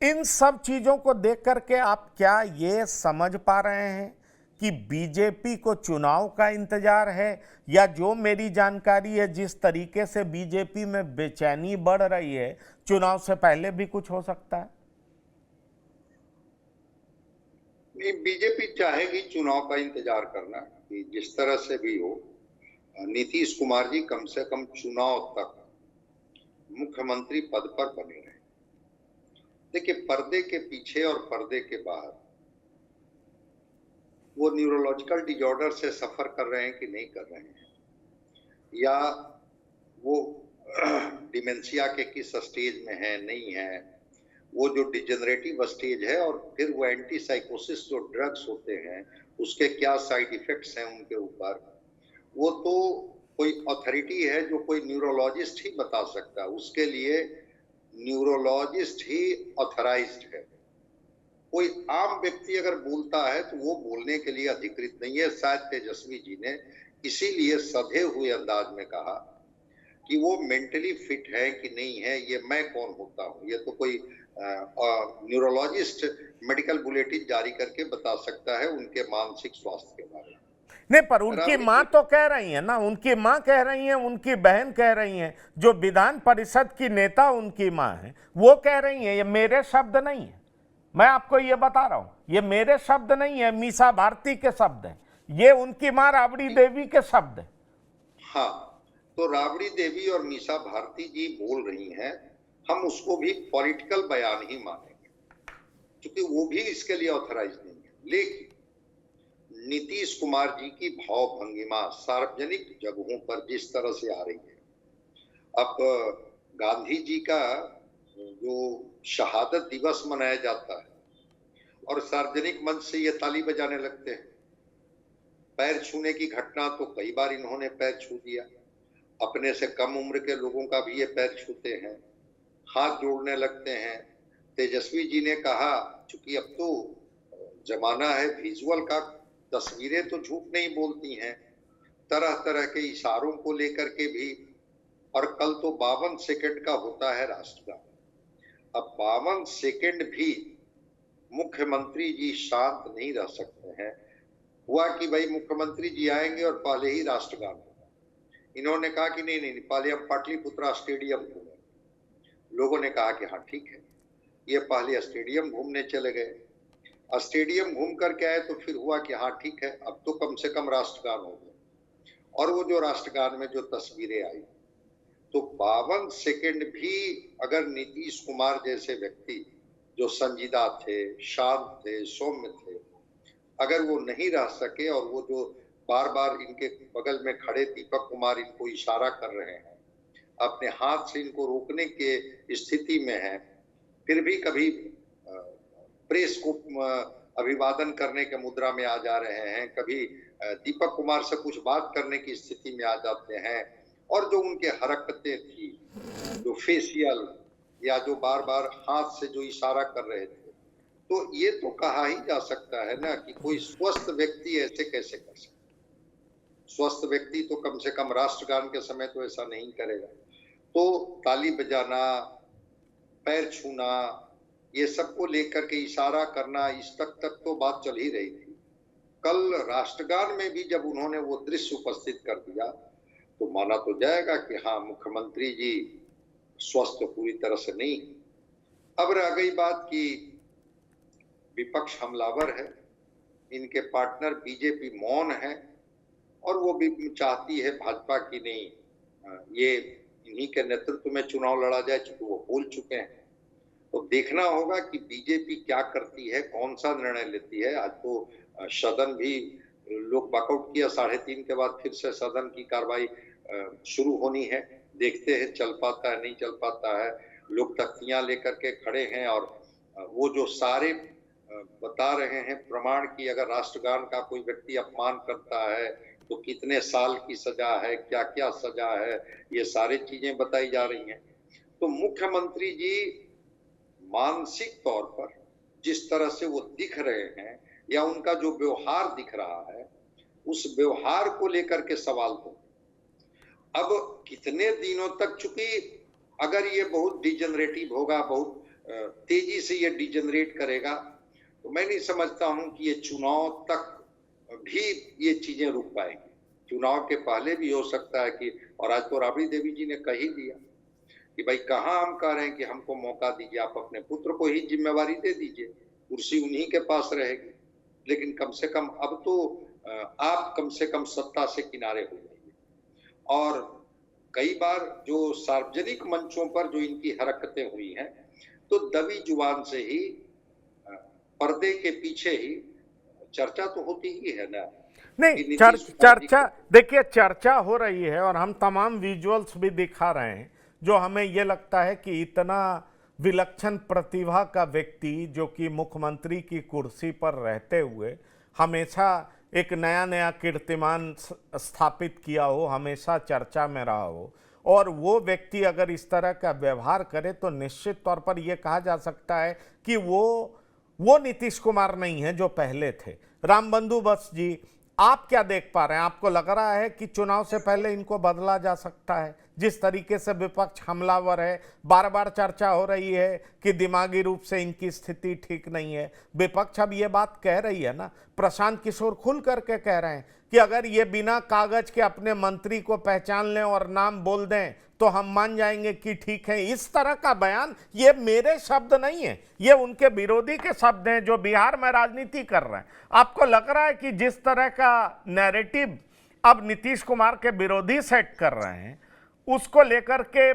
इन सब चीजों को देख करके आप क्या ये समझ पा रहे हैं कि बीजेपी को चुनाव का इंतजार है, या जो मेरी जानकारी है जिस तरीके से बीजेपी में बेचैनी बढ़ रही है चुनाव से पहले भी कुछ हो सकता है? नहीं, बीजेपी चाहेगी चुनाव का इंतजार करना कि जिस तरह से भी हो नीतीश कुमार जी कम से कम चुनाव तक मुख्यमंत्री पद पर बने रहे। देखिए, पर्दे के पीछे और पर्दे के बाहर वो न्यूरोलॉजिकल डिजॉर्डर से सफर कर रहे हैं कि नहीं कर रहे हैं, या वो डिमेंशिया के किस स्टेज में है नहीं है, वो जो डिजेनरेटिव स्टेज है, और फिर वो एंटी साइकोसिस जो ड्रग्स होते हैं उसके क्या साइड इफेक्ट्स हैं उनके ऊपर, वो तो कोई अथॉरिटी है जो कोई न्यूरोलॉजिस्ट ही बता सकता है। उसके लिए न्यूरोलॉजिस्ट ही ऑथराइज्ड है। कोई आम व्यक्ति अगर बोलता है तो वो बोलने के लिए अधिकृत नहीं है। शायद तेजस्वी जी ने इसीलिए सधे हुए अंदाज में कहा कि वो मेंटली फिट है कि नहीं है ये मैं कौन होता हूँ, ये तो कोई न्यूरोलॉजिस्ट मेडिकल बुलेटिन जारी करके बता सकता है उनके मानसिक स्वास्थ्य के बारे में। नहीं, पर उनकी मां तो कह रही है ना, उनकी मां कह रही है, उनकी बहन कह रही है, जो विधान परिषद की नेता उनकी मां है वो कह रही है। ये मेरे शब्द नहीं है, मैं आपको ये बता रहा हूं, ये मेरे शब्द नहीं है, मीसा भारती के शब्द हैं, ये उनकी मां राबड़ी देवी के शब्द हैं। हाँ, तो राबड़ी देवी और मीसा भारती जी बोल रही हैं, हम उसको भी पॉलिटिकल बयान ही मानेंगे क्योंकि वो भी इसके लिए ऑथराइज नहीं है। लेकिन नीतीश कुमार जी की भाव भंगिमा सार्वजनिक जगहों पर जिस तरह से आ रही है, अब गांधी जी का जो शहादत दिवस मनाया जाता है और सार्वजनिक मंच से ये ताली बजाने लगते हैं। पैर छूने की घटना तो कई बार इन्होंने पैर छू दिया, अपने से कम उम्र के लोगों का भी ये पैर छूते हैं, हाथ जोड़ने लगते हैं, तेजस्वी जी ने कहा, चूंकि अब तो जमाना है विजुअल का, तस्वीरें तो झूठ नहीं बोलती हैं, तरह तरह के इशारों को लेकर के भी। और कल तो 52 सेकंड का होता है राष्ट्रगान। अब 52 सेकंड भी मुख्यमंत्री जी शांत नहीं रह सकते हैं। हुआ कि भाई मुख्यमंत्री जी आएंगे और पहले ही राष्ट्रगान होगा। इन्होंने कहा कि नहीं नहीं, पहले हम पाटलिपुत्रा स्टेडियम घूमें। लोगों ने कहा कि हाँ ठीक है। ये पहले स्टेडियम घूमने चले गए। स्टेडियम घूम करके आए तो फिर हुआ कि हाँ ठीक है, अब तो कम से कम राष्ट्रगान हो गया। और वो जो राष्ट्रगान में जो तस्वीरें आई, तो 52 सेकंड भी अगर नीतीश कुमार जैसे व्यक्ति जो संजीदा थे, शांत थे, सौम्य थे, अगर वो नहीं रह सके और वो जो बार बार इनके बगल में खड़े दीपक कुमार इनको इशारा कर रहे हैं, अपने हाथ से इनको रोकने के स्थिति में है, फिर भी कभी प्रेस को अभिवादन करने के मुद्रा में आ जा रहे हैं, कभी दीपक कुमार से कुछ बात करने की स्थिति में आ जाते हैं। और जो उनके हरकतें थी, जो फेशियल या जो बार बार हाथ से जो इशारा कर रहे थे, तो ये तो कहा ही जा सकता है ना कि कोई स्वस्थ व्यक्ति ऐसे कैसे कर सकता। स्वस्थ व्यक्ति तो कम से कम राष्ट्रगान के समय तो ऐसा नहीं करेगा। तो ताली बजाना, पैर छूना, ये सबको लेकर के इशारा करना, इस तक तो बात चल ही रही थी। कल राष्ट्रगान में भी जब उन्होंने वो दृश्य उपस्थित कर दिया तो माना तो जाएगा कि हाँ, मुख्यमंत्री जी स्वस्थ पूरी तरह से नहीं। अब रह गई बात कि विपक्ष हमलावर है, इनके पार्टनर बीजेपी मौन है, और वो भी चाहती है भाजपा की नहीं, ये इन्हीं के नेतृत्व में चुनाव लड़ा जाए, चूंकि वो बोल चुके हैं। तो देखना होगा कि बीजेपी क्या करती है, कौन सा निर्णय लेती है। आज तो सदन भी लोग वॉकआउट किया, 3:30 के बाद फिर से सदन की कार्रवाई शुरू होनी है। देखते हैं चल पाता है नहीं चल पाता है। लोग तख्तियां लेकर के खड़े हैं और वो जो सारे बता रहे हैं प्रमाण की, अगर राष्ट्रगान का कोई व्यक्ति अपमान करता है तो कितने साल की सजा है, क्या क्या सजा है, ये सारी चीजें बताई जा रही हैं। तो मुख्यमंत्री जी मानसिक तौर पर जिस तरह से वो दिख रहे हैं या उनका जो व्यवहार दिख रहा है, उस व्यवहार को लेकर के सवाल तो अब कितने दिनों तक, चूंकि अगर ये बहुत डिजेनरेटिव होगा, बहुत तेजी से ये डिजेनरेट करेगा, तो मैं नहीं समझता हूं कि ये चुनाव तक भी ये चीजें रुक पाएंगी। चुनाव के पहले भी हो सकता है कि, और आज तो राबड़ी देवी जी ने कह ही दिया कि भाई कहाँ हम कह रहे हैं कि हमको मौका दीजिए, आप अपने पुत्र को ही जिम्मेवारी दे दीजिए, कुर्सी उन्हीं के पास रहेगी। लेकिन कम से कम अब तो आप कम से कम सत्ता से किनारे हो जाइए। और कई बार जो सार्वजनिक मंचों पर जो इनकी हरकतें हुई हैं, तो दबी जुबान से ही, पर्दे के पीछे ही चर्चा तो होती ही है ना। नहीं, चर्चा देखिए, चर्चा हो रही है और हम तमाम विजुअल्स भी दिखा रहे हैं जो हमें ये लगता है कि इतना विलक्षण प्रतिभा का व्यक्ति जो कि मुख्यमंत्री की कुर्सी पर रहते हुए हमेशा एक नया नया कीर्तिमान स्थापित किया हो, हमेशा चर्चा में रहा हो, और वो व्यक्ति अगर इस तरह का व्यवहार करे तो निश्चित तौर पर यह कहा जा सकता है कि वो नीतीश कुमार नहीं है जो पहले थे। रामबंधु बस जी, आप क्या देख पा रहे हैं? आपको लग रहा है कि चुनाव से पहले इनको बदला जा सकता है? जिस तरीके से विपक्ष हमलावर है, बार बार चर्चा हो रही है कि दिमागी रूप से इनकी स्थिति ठीक नहीं है। विपक्ष अब ये बात कह रही है ना, प्रशांत किशोर खुल करके कह रहे हैं कि अगर ये बिना कागज के अपने मंत्री को पहचान लें और नाम बोल दें तो हम मान जाएंगे कि ठीक है। इस तरह का बयान, ये मेरे शब्द नहीं है, ये उनके विरोधी के शब्द हैं जो बिहार में राजनीति कर रहे हैं। आपको लग रहा है कि जिस तरह का नैरेटिव अब नीतीश कुमार के विरोधी सेट कर रहे हैं, उसको लेकर के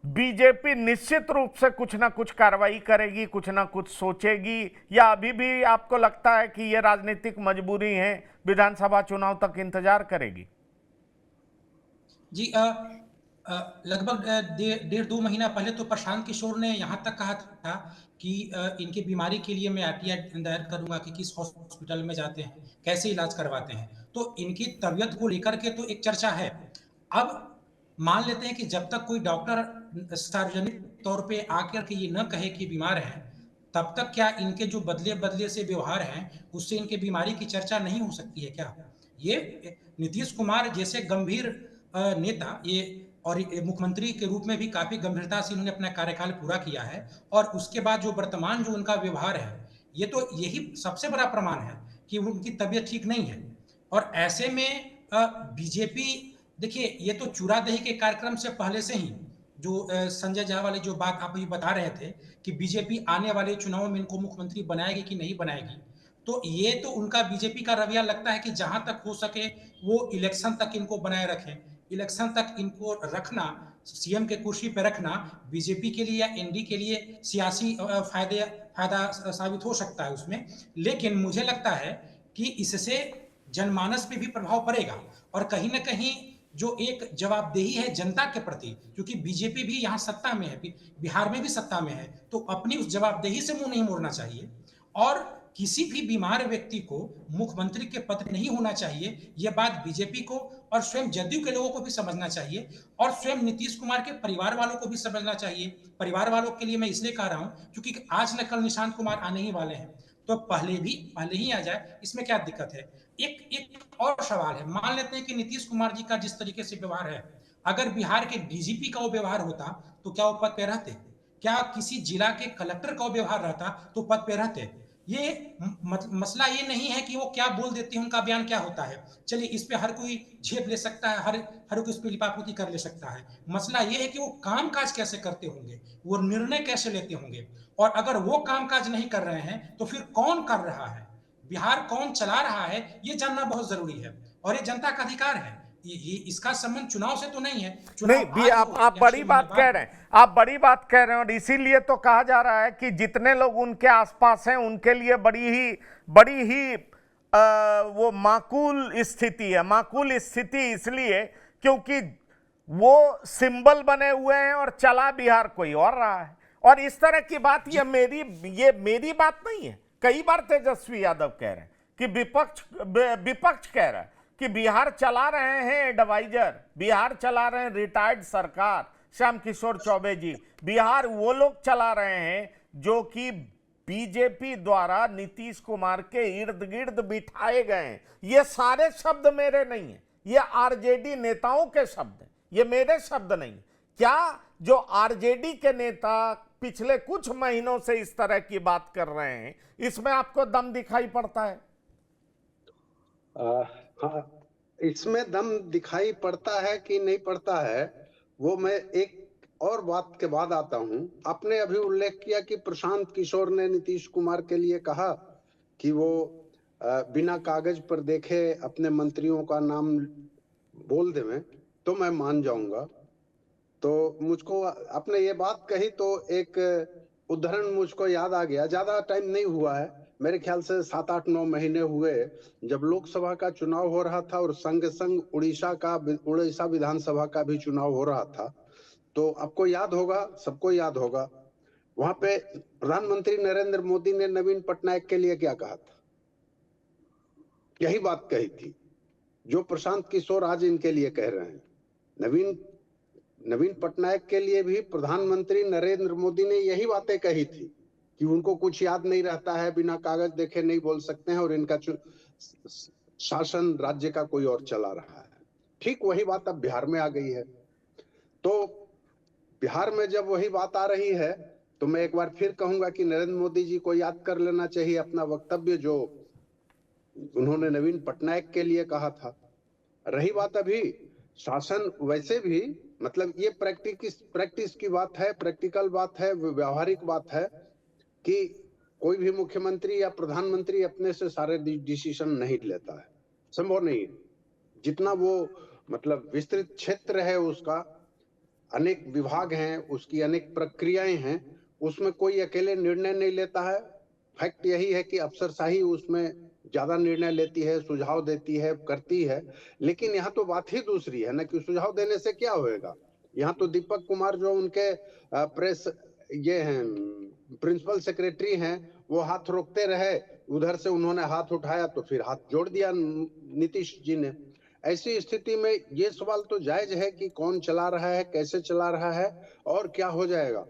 बीजेपी निश्चित रूप से कुछ ना कुछ कार्रवाई करेगी, कुछ ना कुछ सोचेगी, या अभी भी आपको लगता है कि ये राजनीतिक मजबूरी है, विधानसभा चुनाव तक इंतजार करेगी? जी, लगभग 1.5-2 महीना पहले तो प्रशांत किशोर ने यहाँ तक कहा था कि इनकी बीमारी के लिए मैं RTI दायर करूंगा कि किस हॉस्पिटल में जाते हैं, कैसे इलाज करवाते हैं। तो इनकी तबीयत को लेकर के तो एक चर्चा है। अब मान लेते हैं कि जब तक कोई डॉक्टर सार्वजनिक तौर पे आकर के ये न कहे कि बीमार हैं, तब तक क्या इनके जो बदले बदले से व्यवहार हैं उससे इनके बीमारी की चर्चा नहीं हो सकती है क्या? ये नीतीश कुमार जैसे गंभीर नेता ये और मुख्यमंत्री के रूप में भी काफी गंभीरता से इन्होंने अपना कार्यकाल पूरा किया है, और उसके बाद जो वर्तमान जो उनका व्यवहार है, ये तो यही सबसे बड़ा प्रमाण है कि उनकी तबीयत ठीक नहीं है। और ऐसे में बीजेपी, देखिए ये तो चूड़ादही के कार्यक्रम से पहले से ही जो संजय झा वाली जो बात आप अभी बता रहे थे कि बीजेपी आने वाले चुनाव में इनको मुख्यमंत्री बनाएगी कि नहीं बनाएगी, तो ये तो उनका बीजेपी का रवैया लगता है कि जहां तक हो सके वो इलेक्शन तक इनको बनाए रखें। इलेक्शन तक इनको रखना, सीएम के कुर्सी पर रखना बीजेपी के लिए या एनडी के लिए सियासी फायदा साबित हो सकता है उसमें, लेकिन मुझे लगता है कि इससे जनमानस पे भी प्रभाव पड़ेगा और कहीं ना कहीं जो एक जवाबदेही है जनता के प्रति, क्योंकि बीजेपी भी यहाँ सत्ता में है, बिहार में भी सत्ता में है, तो अपनी उस जवाबदेही से मुंह नहीं मोड़ना चाहिए और किसी भी बीमार व्यक्ति को मुख्यमंत्री के पद नहीं होना चाहिए। यह बात बीजेपी को और स्वयं जदयू के लोगों को भी समझना चाहिए और स्वयं नीतीश कुमार के परिवार वालों को भी समझना चाहिए। परिवार वालों के लिए मैं इसलिए कह रहा हूं क्योंकि आज न कल निशांत कुमार आने ही वाले हैं, तो पहले ही आ जाए, इसमें क्या दिक्कत है। एक और सवाल है, मान लेते हैं कि नीतीश कुमार जी का जिस तरीके से व्यवहार है, अगर बिहार के डीजीपी का वो व्यवहार होता तो क्या वो पद पे रहते? क्या किसी जिला के कलेक्टर का वो व्यवहार रहता तो पद पे रहते? ये मसला ये नहीं है कि वो क्या बोल देते हैं, उनका बयान क्या होता है, चलिए इस पे हर कोई झेप ले सकता है, हर कोई इस पे लिपापोती कर ले सकता है। मसला ये है कि वो कामकाज कैसे करते होंगे, वो निर्णय कैसे लेते होंगे, और अगर वो कामकाज नहीं कर रहे हैं तो फिर कौन कर रहा है, बिहार कौन चला रहा है, ये जानना बहुत जरूरी है और ये जनता का अधिकार है। ये इसका संबंध चुनाव से तो नहीं है। नहीं भी आप बड़ी बात कह रहे हैं, आप बड़ी बात कह रहे हैं और इसीलिए तो कहा जा रहा है कि जितने लोग उनके आसपास हैं उनके लिए बड़ी ही वो माकूल स्थिति है। माकूल स्थिति इसलिए क्योंकि वो सिंबल बने हुए हैं और चला बिहार कोई और रहा है। और इस तरह की बात ये मेरी बात नहीं है। कई बार तेजस्वी यादव कह रहे हैं कि विपक्ष कह रहा है कि बिहार चला रहे हैं एडवाइजर, बिहार चला रहे हैं रिटायर्ड सरकार श्याम किशोर चौबे जी, बिहार वो लोग चला रहे हैं जो कि बीजेपी द्वारा नीतीश कुमार के इर्द गिर्द बिठाए गए हैं। ये सारे शब्द मेरे नहीं है, ये आरजेडी नेताओं के शब्द हैं, ये मेरे शब्द नहीं। क्या जो आरजेडी के नेता पिछले कुछ महीनों से इस तरह की बात कर रहे हैं, इसमें आपको दम दिखाई पड़ता है? हाँ, इसमें दम दिखाई पड़ता है कि नहीं पड़ता है, वो मैं एक और बात के बाद आता हूं। आपने अभी उल्लेख किया कि प्रशांत किशोर ने नीतीश कुमार के लिए कहा कि वो बिना कागज पर देखे अपने मंत्रियों का नाम बोल देवें तो मैं मान जाऊंगा। तो मुझको आपने ये बात कही तो एक उदाहरण मुझको याद आ गया। ज्यादा टाइम नहीं हुआ है, मेरे ख्याल से 7-8-9 महीने हुए, जब लोकसभा का चुनाव हो रहा था और संग संग उड़ीसा विधानसभा का भी चुनाव हो रहा था। तो आपको याद होगा, सबको याद होगा, वहां पे प्रधानमंत्री नरेंद्र मोदी ने नवीन पटनायक के लिए क्या कहा था? यही बात कही थी जो प्रशांत किशोर आज इनके लिए कह रहे हैं। नवीन पटनायक के लिए भी प्रधानमंत्री नरेंद्र मोदी ने यही बातें कही थी कि उनको कुछ याद नहीं रहता है, बिना कागज देखे नहीं बोल सकते हैं और इनका शासन राज्य का कोई और चला रहा है। ठीक वही बात अब बिहार में आ गई है। तो बिहार में जब वही बात आ रही है तो मैं एक बार फिर कहूंगा कि नरेंद्र मोदी जी को याद कर लेना चाहिए अपना वक्तव्य जो उन्होंने नवीन पटनायक के लिए कहा था। रही बात अभी शासन, वैसे भी मतलब ये प्रैक्टिस की बात है, प्रैक्टिकल बात है, व्यवहारिक बात है कि कोई भी मुख्यमंत्री या प्रधानमंत्री अपने से सारे डिसीजन नहीं लेता है, संभव नहीं है। जितना वो मतलब विस्तृत क्षेत्र है, उसका अनेक विभाग हैं, उसकी अनेक प्रक्रियाएं हैं, उसमें कोई अकेले निर्णय नहीं लेता है। फैक्ट यही है कि अफसरशाही उसमें ज्यादा निर्णय लेती है, सुझाव देती है, करती है। लेकिन यहाँ तो बात ही दूसरी है ना कि सुझाव देने से क्या होएगा। यहाँ तो दीपक कुमार जो उनके प्रेस ये हैं प्रिंसिपल सेक्रेटरी हैं, वो हाथ रोकते रहे, उधर से उन्होंने हाथ उठाया तो फिर हाथ जोड़ दिया नीतीश जी ने। ऐसी स्थिति में ये सवाल तो जायज है कि कौन चला रहा है, कैसे चला रहा है और क्या हो जाएगा।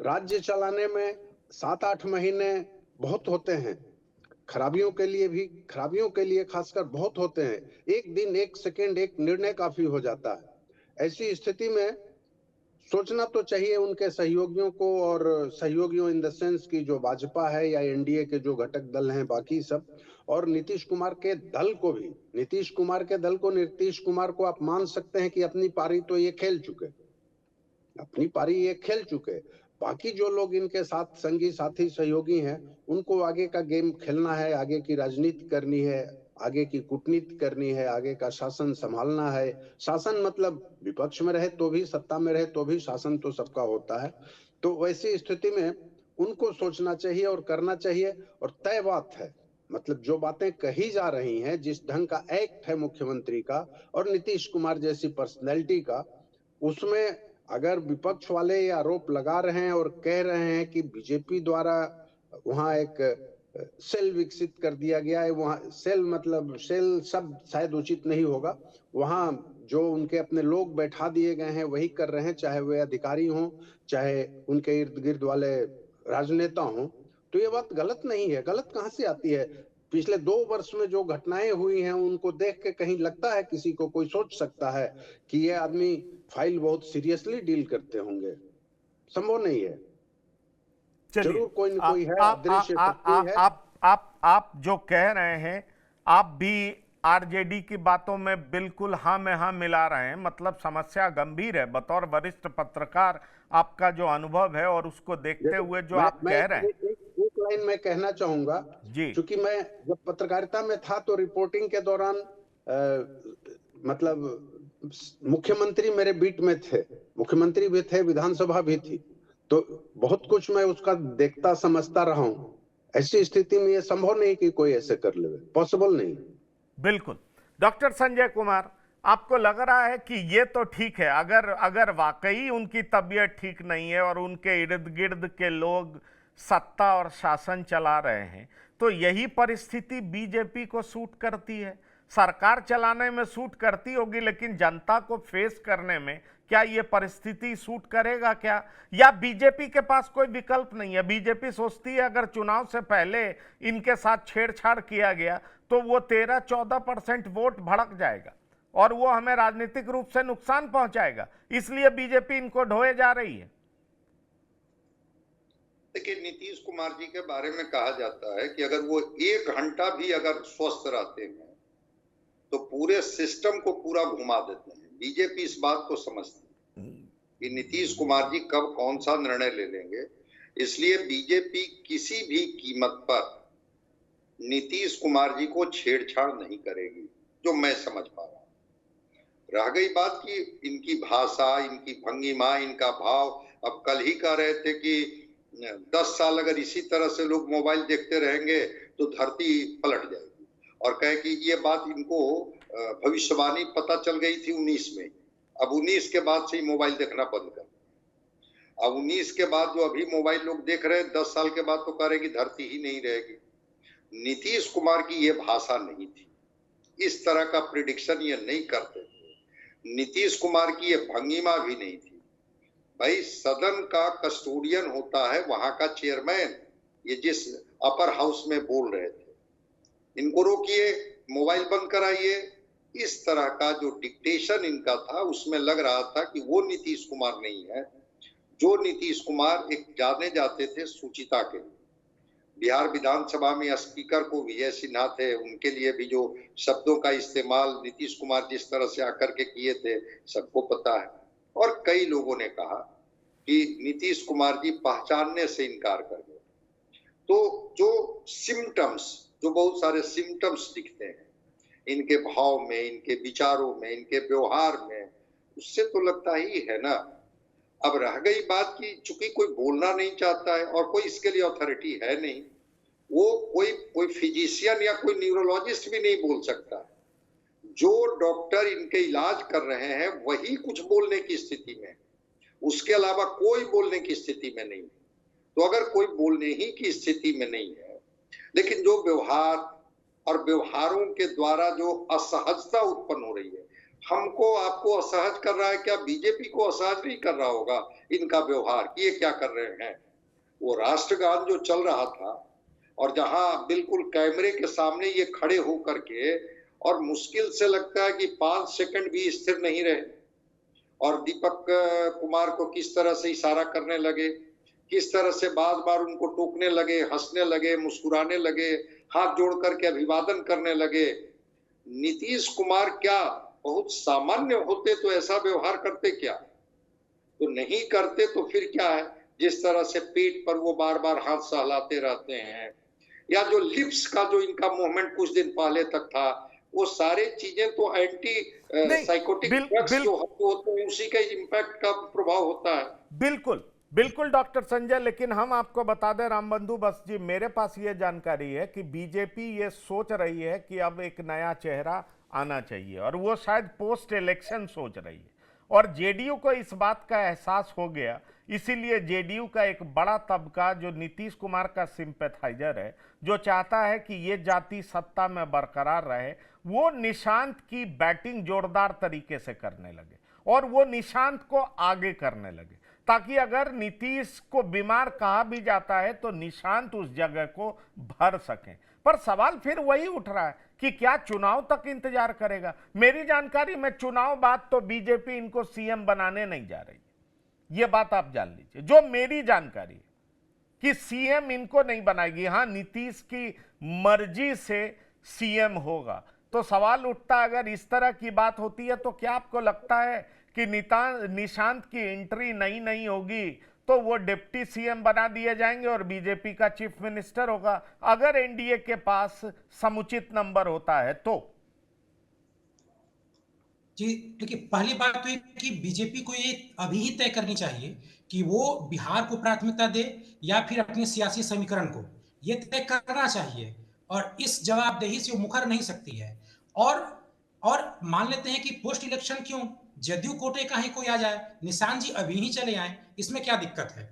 राज्य चलाने में 7-8 महीने बहुत होते हैं, खराबियों के लिए खासकर बहुत होते हैं। एक दिन, एक सेकंड, एक निर्णय काफी हो जाता है। ऐसी स्थिति में सोचना तो चाहिए उनके सहयोगियों को, और सहयोगियों इन द सेंस की जो भाजपा है या एनडीए के जो घटक दल हैं बाकी सब, और नीतीश कुमार के दल को भी। नीतीश कुमार को आप मान सकते हैं कि अपनी पारी तो ये खेल चुके। बाकी जो लोग इनके साथ संगी साथी सहयोगी हैं, उनको आगे का गेम खेलना है, आगे की राजनीति करनी है, आगे की कूटनीति करनी है, आगे का शासन संभालना है। शासन मतलब विपक्ष में रहे तो भी, सत्ता में रहे तो भी, शासन तो सबका होता है। तो वैसी स्थिति में उनको सोचना चाहिए और करना चाहिए। और तय बात है, मतलब जो बातें कही जा रही हैं, जिस ढंग का एक्ट है मुख्यमंत्री का और नीतीश कुमार जैसी पर्सनैलिटी का, उसमें अगर विपक्ष वाले ये आरोप लगा रहे हैं और कह रहे हैं कि बीजेपी द्वारा वहां एक सेल विकसित कर दिया गया है, वहां सेल शब्द शायद उचित नहीं होगा, वहां जो उनके अपने लोग बैठा दिए गए हैं वही कर रहे हैं, चाहे वे अधिकारी हों, चाहे उनके इर्द गिर्द वाले राजनेता हों। तो ये बात गलत नहीं है। गलत कहां से आती है? पिछले 2 वर्ष में जो घटनाएं हुई हैं उनको देख के कहीं लगता है किसी को, कोई सोच सकता है कि ये आदमी फाइल बहुत सीरियसली डील करते होंगे? संभव नहीं है। जरूर कोई न कोई है, अदृश्य शक्ति है। आप जो कह रहे हैं, आप भी आरजेडी की बातों में बिल्कुल हाँ में हाँ मिला रहे हैं। मतलब समस्या गंभीर है। बतौर वरिष्ठ पत्रकार आपका जो अनुभव है और उसको देखते हुए जो आप कह रहे हैं, एक लाइन मैं कहना चाहूंगा जी, क्योंकि मैं जब पत्रकारिता में था तो रिपोर्टिंग के दौरान मतलब मुख्यमंत्री मेरे बीट में थे, मुख्यमंत्री भी थे, विधानसभा भी थी, तो बहुत कुछ मैं उसका देखता समझता रहा हूं। ऐसी स्थिति में यह संभव नहीं कि कोई ऐसे कर ले, पॉसिबल नहीं। बिल्कुल। डॉक्टर संजय कुमार, आपको लग रहा है कि ये तो ठीक है, अगर वाकई उनकी तबीयत ठीक नहीं है और उनके इर्द गिर्द के लोग सत्ता और शासन चला रहे हैं, तो यही परिस्थिति बीजेपी को सूट करती है? सरकार चलाने में सूट करती होगी, लेकिन जनता को फेस करने में क्या ये परिस्थिति सूट करेगा क्या? या बीजेपी के पास कोई विकल्प नहीं है? बीजेपी सोचती है अगर चुनाव से पहले इनके साथ छेड़छाड़ किया गया तो वो 13-14% वोट भड़क जाएगा और वो हमें राजनीतिक रूप से नुकसान पहुंचाएगा, इसलिए बीजेपी इनको ढोए जा रही है। देखिए, नीतीश कुमार जी के बारे में कहा जाता है कि अगर वो 1 घंटा भी अगर स्वस्थ रहते हैं तो पूरे सिस्टम को पूरा घुमा देते हैं। बीजेपी इस बात को समझती है कि नीतीश कुमार जी कब कौन सा निर्णय ले लेंगे, इसलिए बीजेपी किसी भी कीमत पर नीतीश कुमार जी को छेड़छाड़ नहीं करेगी, जो मैं समझ पा रहा हूं। रह गई बात कि इनकी भाषा, इनकी भंगिमा, इनका भाव, अब कल ही कह रहे थे कि 10 साल अगर इसी तरह से लोग मोबाइल देखते रहेंगे तो धरती पलट जाएगी, और कहे कि ये बात इनको भविष्यवाणी पता चल गई थी 19 में, अब 19 के बाद से ही मोबाइल देखना बंद कर। अब 19 के बाद जो अभी मोबाइल लोग देख रहे हैं, 10 साल के बाद तो कह रहे कि धरती ही नहीं रहेगी। नीतीश कुमार की ये भाषा नहीं थी, इस तरह का प्रिडिक्शन ये नहीं करते थे। नीतीश कुमार की ये भंगिमा भी नहीं थी। भाई, सदन का कस्टोडियन होता है वहां का चेयरमैन, ये जिस अपर हाउस में बोल रहे थे, इनको रोकिए, मोबाइल बंद कराइए, इस तरह का जो डिक्टेशन इनका था उसमें लग रहा था कि वो नीतीश कुमार नहीं है जो नीतीश कुमार एक जाने जाते थे सुचिता के लिए। बिहार विधानसभा में स्पीकर को विजय सिन्हा थे, उनके लिए भी जो शब्दों का इस्तेमाल नीतीश कुमार जिस तरह से आकर के किए थे सबको पता है। और कई लोगों ने कहा कि नीतीश कुमार जी पहचानने से इनकार कर गए। तो जो सिम्टम्स, जो बहुत सारे सिम्टम्स दिखते हैं इनके भाव में, इनके विचारों में, इनके व्यवहार में, उससे तो लगता ही है ना। अब रह गई बात कि चूंकि कोई बोलना नहीं चाहता है और कोई इसके लिए अथॉरिटी है नहीं, वो कोई फिजिशियन या कोई न्यूरोलॉजिस्ट भी नहीं बोल सकता। जो डॉक्टर इनके इलाज कर रहे हैं वही कुछ बोलने की स्थिति में, उसके अलावा कोई बोलने की स्थिति में नहीं। तो अगर कोई बोलने ही की स्थिति में नहीं है, लेकिन जो व्यवहार और व्यवहारों के द्वारा जो असहजता उत्पन्न हो रही है, हमको आपको असहज कर रहा है क्या? बीजेपी को असहज नहीं कर रहा होगा इनका व्यवहार कि ये क्या कर रहे हैं। वो राष्ट्रगान जो चल रहा था और जहां बिल्कुल कैमरे के सामने ये खड़े होकर के, और मुश्किल से लगता है कि 5 सेकंड भी स्थिर नहीं रहे, और दीपक कुमार को किस तरह से इशारा करने लगे, किस तरह से बार बार उनको टोकने लगे, हंसने लगे, मुस्कुराने लगे, हाथ जोड़ करके अभिवादन करने लगे। नीतीश कुमार क्या बहुत सामान्य होते तो ऐसा व्यवहार करते क्या? तो नहीं करते तो फिर क्या है, जिस तरह से पेट पर वो बार बार हाथ सहलाते रहते हैं, या जो लिप्स का जो इनका मूवमेंट कुछ दिन पहले तक था, वो सारे चीजें तो एंटी साइकोटिक ड्रग्स जो होते हैं उसी का इम्पैक्ट का प्रभाव होता है। बिल्कुल बिल्कुल डॉक्टर संजय, लेकिन हम आपको बता दें रामबंधु बस जी, मेरे पास ये जानकारी है कि बीजेपी ये सोच रही है कि अब एक नया चेहरा आना चाहिए, और वो शायद पोस्ट इलेक्शन सोच रही है, और जेडीयू को इस बात का एहसास हो गया, इसीलिए जेडीयू का एक बड़ा तबका जो नीतीश कुमार का सिंपैथाइजर है, जो चाहता है कि ये जाति सत्ता में बरकरार रहे, वो निशांत की बैटिंग जोरदार तरीके से करने लगे, और वो निशांत को आगे करने लगे, ताकि अगर नीतीश को बीमार कहा भी जाता है तो निशांत उस जगह को भर सकें। पर सवाल फिर वही उठ रहा है कि क्या चुनाव तक इंतजार करेगा? मेरी जानकारी में चुनाव बाद तो बीजेपी इनको सीएम बनाने नहीं जा रही, ये बात आप जान लीजिए। जो मेरी जानकारी है कि सीएम इनको नहीं बनाएगी, हाँ नीतीश की मर्जी से सीएम होगा। तो सवाल उठता, अगर इस तरह की बात होती है तो क्या आपको लगता है कि निशांत की एंट्री नहीं होगी तो वो डिप्टी सीएम बना दिए जाएंगे और बीजेपी का चीफ मिनिस्टर होगा, अगर एनडीए के पास समुचित नंबर होता है तो? जी देखिए, पहली बात तो ये कि बीजेपी को ये अभी ही तय करनी चाहिए कि वो बिहार को प्राथमिकता दे या फिर अपने सियासी समीकरण को, ये तय करना चाहिए, और इस जवाबदेही से वो मुकर नहीं सकती है। और मान लेते हैं कि पोस्ट इलेक्शन क्यों, जदयू कोटे का ही कोई आ जाए, निशांत जी अभी ही चले आए, इसमें क्या दिक्कत है?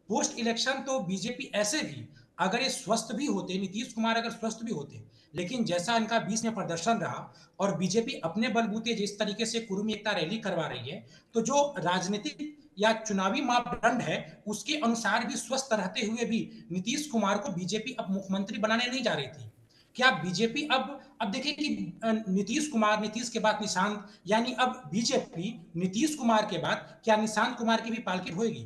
पोस्ट इलेक्शन तो बीजेपी ऐसे भी, अगर ये स्वस्थ भी होते, नीतीश कुमार अगर स्वस्थ भी होते, लेकिन जैसा इनका 20 में प्रदर्शन रहा और बीजेपी अपने बलबूते जिस तरीके से कुरुम एकता रैली करवा रही है, तो जो राजनीतिक या चुनावी मापदंड है उसके अनुसार भी स्वस्थ रहते हुए भी नीतीश कुमार को बीजेपी अब मुख्यमंत्री बनाने नहीं जा रही थी। क्या बीजेपी अब देखिए कि नीतीश कुमार, नीतीश के बाद निशांत, यानी अब बीजेपी नीतीश कुमार के बाद क्या निशांत कुमार की भी पालकी होगी?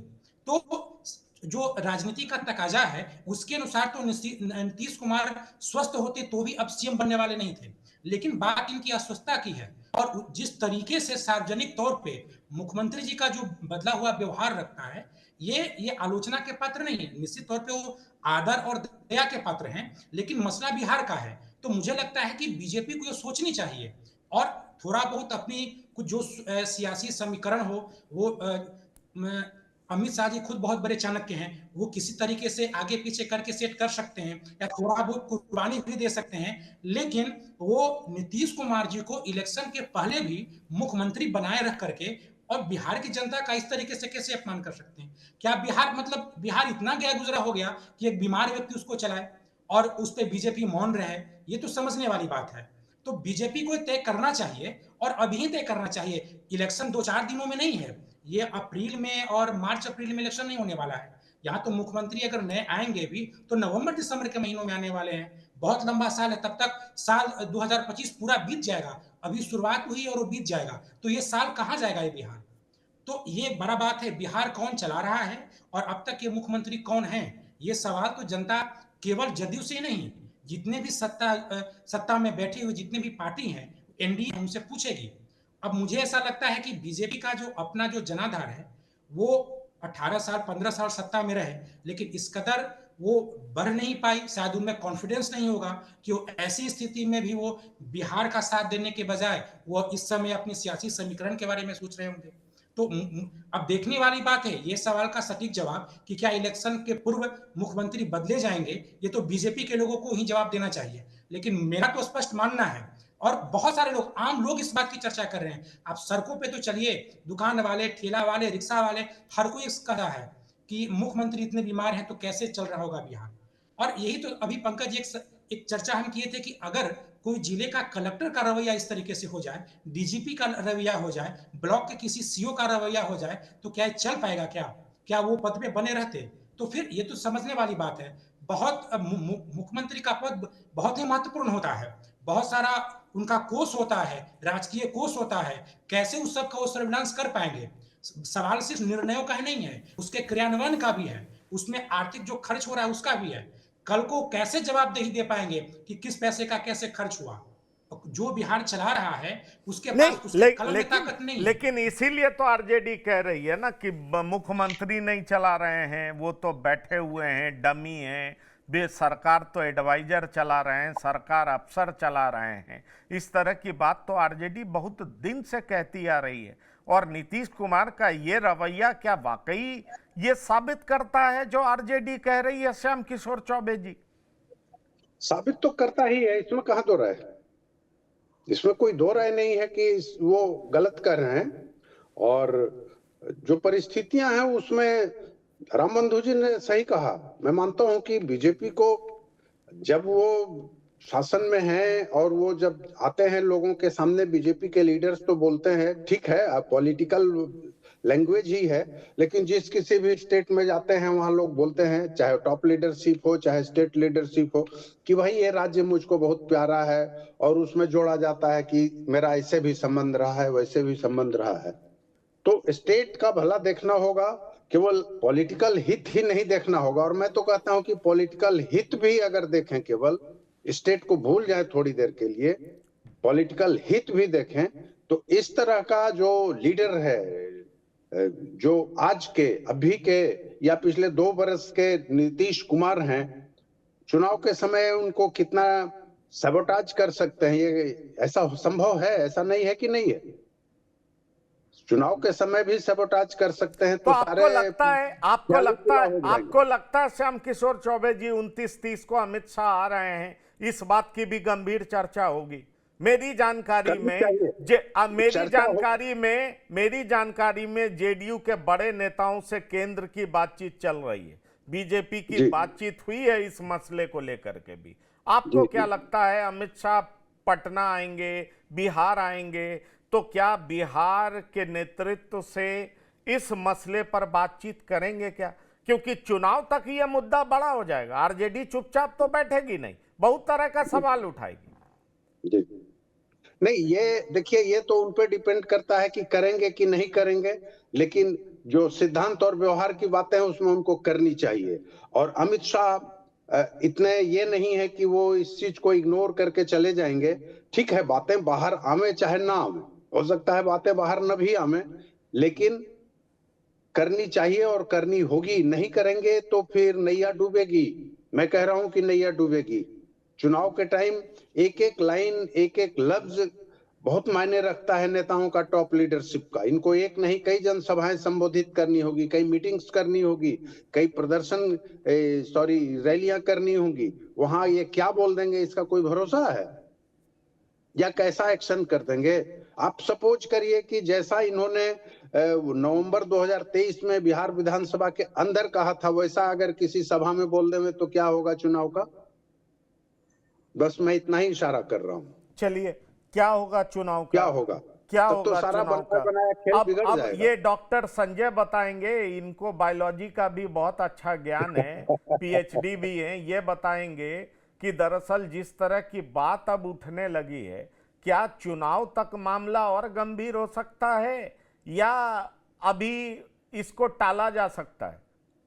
तो जो राजनीति का तकाजा है उसके अनुसार तो नीतीश कुमार स्वस्थ होते तो भी अब सीएम बनने वाले नहीं थे, लेकिन बात इनकी अस्वस्थता की है। और जिस तरीके से सार्वजनिक तौर पे मुख्यमंत्री जी का जो बदला हुआ व्यवहार रखता है, ये आलोचना के पात्र नहीं है। निश्चित तौर पे वो आदर और दया के पात्र हैं, लेकिन मसला बिहार का है। तो मुझे लगता है कि बीजेपी को ये सोचनी चाहिए और थोड़ा बहुत अपनी कुछ जो सियासी समीकरण हो, वो अमित शाह जी खुद बहुत बड़े चाणक्य हैं, वो किसी तरीके से आगे पीछे करके सेट कर सकते हैं या थोड़ा बहुत कुर्बानी भी दे सकते हैं, लेकिन वो नीतीश कुमार जी को इलेक्शन के पहले भी मुख्यमंत्री बनाए रख करके और बिहार की जनता का इस तरीके से कैसे अपमान कर सकते हैं? क्या बिहार इतना गया गुजरा हो गया कि एक बीमार व्यक्ति उसको चलाए और उस पर बीजेपी मौन रहे? ये तो समझने वाली बात है। तो बीजेपी को तय करना चाहिए और अभी तय करना चाहिए। इलेक्शन 2-4 दिनों में नहीं है, ये अप्रैल में और मार्च अप्रैल में इलेक्शन नहीं होने वाला है। यहाँ तो मुख्यमंत्री अगर नए आएंगे भी तो नवंबर दिसंबर के महीनों में आने वाले हैं। बहुत लंबा साल है, तब तक साल 2025 पूरा बीत जाएगा। अभी शुरुआत हुई और वो बीत जाएगा, तो ये साल कहाँ जाएगा ये बिहार? तो ये बड़ा बात है, बिहार कौन चला रहा है और अब तक के मुख्यमंत्री कौन है? ये सवाल तो जनता केवल जदयू से नहीं, जितने भी सत्ता में बैठी हुई जितने भी पार्टी हैं, एनडीए उनसे पूछेगी। अब मुझे ऐसा लगता है कि बीजेपी का जो अपना जो जनाधार है वो 18 साल 15 साल सत्ता में रहे, लेकिन इस कदर वो बढ़ नहीं पाई। शायद उनमें कॉन्फिडेंस नहीं होगा कि वो ऐसी स्थिति में भी वो बिहार का साथ देने के बजाय वो इस समय अपनी सियासी समीकरण के बारे में सोच रहे होंगे। तो अब देखने वाली बात है ये सवाल का सटीक जवाब कि क्या इलेक्शन के पूर्व मुख्यमंत्री बदले जाएंगे, ये तो बीजेपी के लोगों को ही जवाब देना चाहिए। लेकिन मेरा तो स्पष्ट मानना है और बहुत सारे लोग, आम लोग इस बात की चर्चा कर रहे हैं। आप सड़कों पे तो चलिए, दुकान वाले, ठेला वाले, रिक्शा वाले, हर कोई कह रहा है कि मुख्यमंत्री इतने बीमार हैं तो कैसे चल रहा होगा बिहार। और यही तो अभी पंकज एक चर्चा हम किए थे कि अगर कोई जिले का कलेक्टर का रवैया इस तरीके से हो जाए, डीजीपी का रवैया हो जाए, ब्लॉक के किसी सीओ का रवैया हो जाए, तो क्या चल पाएगा? क्या वो पद पे बने रहते? तो फिर ये तो समझने वाली बात है। बहुत मुख्यमंत्री का पद बहुत ही महत्वपूर्ण होता है, बहुत सारा उनका कोष होता है, राजकीय कोष होता है, कैसे उस सब का वो सर्विलांस कर पाएंगे? सवाल सिर्फ निर्णयों का ही नहीं है, उसके क्रियान्वयन का भी है, उसमें आर्थिक जो खर्च हो रहा है उसका भी है। कल को कैसे जवाबदेही दे पाएंगे कि किस पैसे का कैसे खर्च हुआ? जो बिहार चला रहा है उसके पास उसके कलम में ताकत नहीं है। लेकिन इसीलिए तो आरजेडी कह रही है ना कि मुख्यमंत्री नहीं चला रहे हैं, वो तो बैठे हुए हैं, डमी हैं, वे सरकार तो एडवाइजर चला रहे हैं, सरकार अफसर चला रहे हैं। इस तरह की बात तो आरजेडी बहुत दिन से कहती आ रही है। और नीतीश कुमार का ये रवैया क्या वाकई ये साबित करता है जो आरजेडी कह रही है? श्याम किशोर चौबे जी, साबित तो करता ही है, इसमें कहां दो राय है? इसमें कोई दो राय नहीं है कि वो गलत कर रहे हैं। और जो परिस्थितियां हैं उसमें राम बंधु जी ने सही कहा। मैं मानता हूं कि बीजेपी को जब वो शासन में है और वो जब आते हैं लोगों के सामने, बीजेपी के लीडर्स तो बोलते हैं, ठीक है पॉलिटिकल लैंग्वेज ही है, लेकिन जिस किसी भी स्टेट में जाते हैं वहां लोग बोलते हैं, चाहे टॉप लीडरशिप हो चाहे स्टेट लीडरशिप हो, कि भाई ये राज्य मुझको बहुत प्यारा है। और उसमें जोड़ा जाता है कि मेरा ऐसे भी संबंध रहा है, वैसे भी संबंध रहा है। तो स्टेट का भला देखना होगा, केवल पॉलिटिकल हित ही नहीं देखना होगा। और मैं तो कहता हूं कि पॉलिटिकल हित भी अगर देखें, केवल स्टेट को भूल जाए थोड़ी देर के लिए, पॉलिटिकल हित भी देखें, तो इस तरह का जो लीडर है, जो आज के अभी के या पिछले 2 बरस के नीतीश कुमार हैं, चुनाव के समय उनको कितना सबोटाज कर सकते हैं, ये ऐसा संभव है? ऐसा नहीं है कि नहीं है, चुनाव के समय भी सबोटाज कर सकते हैं। तो आपको लगता है श्याम किशोर चौबे जी 29-30 को अमित शाह आ रहे हैं, इस बात की भी गंभीर चर्चा होगी? मेरी जानकारी में जेडीयू के बड़े नेताओं से केंद्र की बातचीत चल रही है, बीजेपी की बातचीत हुई है इस मसले को लेकर के भी। आपको क्या लगता है, अमित शाह पटना आएंगे, बिहार आएंगे, तो क्या बिहार के नेतृत्व से इस मसले पर बातचीत करेंगे क्या? क्योंकि चुनाव तक यह मुद्दा बड़ा हो जाएगा, आरजेडी चुपचाप तो बैठेगी नहीं, बहुत तरह का सवाल उठाएगी। नहीं, ये देखिए, ये तो उन पे डिपेंड करता है कि करेंगे कि नहीं करेंगे, लेकिन जो सिद्धांत और व्यवहार की बातें हैं उसमें उनको करनी चाहिए। और अमित शाह इतने ये नहीं है कि वो इस चीज को इग्नोर करके चले जाएंगे। ठीक है, बातें बाहर आवे चाहे ना आवे, हो सकता है बातें बाहर न भी आवे, लेकिन करनी चाहिए और करनी होगी। नहीं करेंगे तो फिर नैया डूबेगी। मैं कह रहा हूं कि नैया डूबेगी। चुनाव के टाइम एक एक लाइन, एक एक लफ्ज बहुत मायने रखता है नेताओं का, टॉप लीडरशिप का। इनको एक नहीं कई जनसभाएं संबोधित करनी होगी, कई मीटिंग्स करनी होगी, कई रैलियां करनी होगी। वहां ये क्या बोल देंगे इसका कोई भरोसा है, या कैसा एक्शन कर देंगे? आप सपोज करिए कि जैसा इन्होंने नवंबर 2023 में बिहार विधानसभा के अंदर कहा था, वैसा अगर किसी सभा में बोल देंगे तो क्या होगा चुनाव का? बस मैं इतना ही इशारा कर रहा हूं। चलिए, क्या होगा चुनाव का? क्या होगा तो सारा चुनाव का? बनाया खेल बिगड़ अब जाएगा। ये डॉक्टर संजय बताएंगे, इनको बायोलॉजी का भी बहुत अच्छा ज्ञान है, पीएचडी भी है। ये बताएंगे कि दरअसल जिस तरह की बात अब उठने लगी है, क्या चुनाव तक मामला और गंभीर हो सकता है या अभी इसको टाला जा सकता है?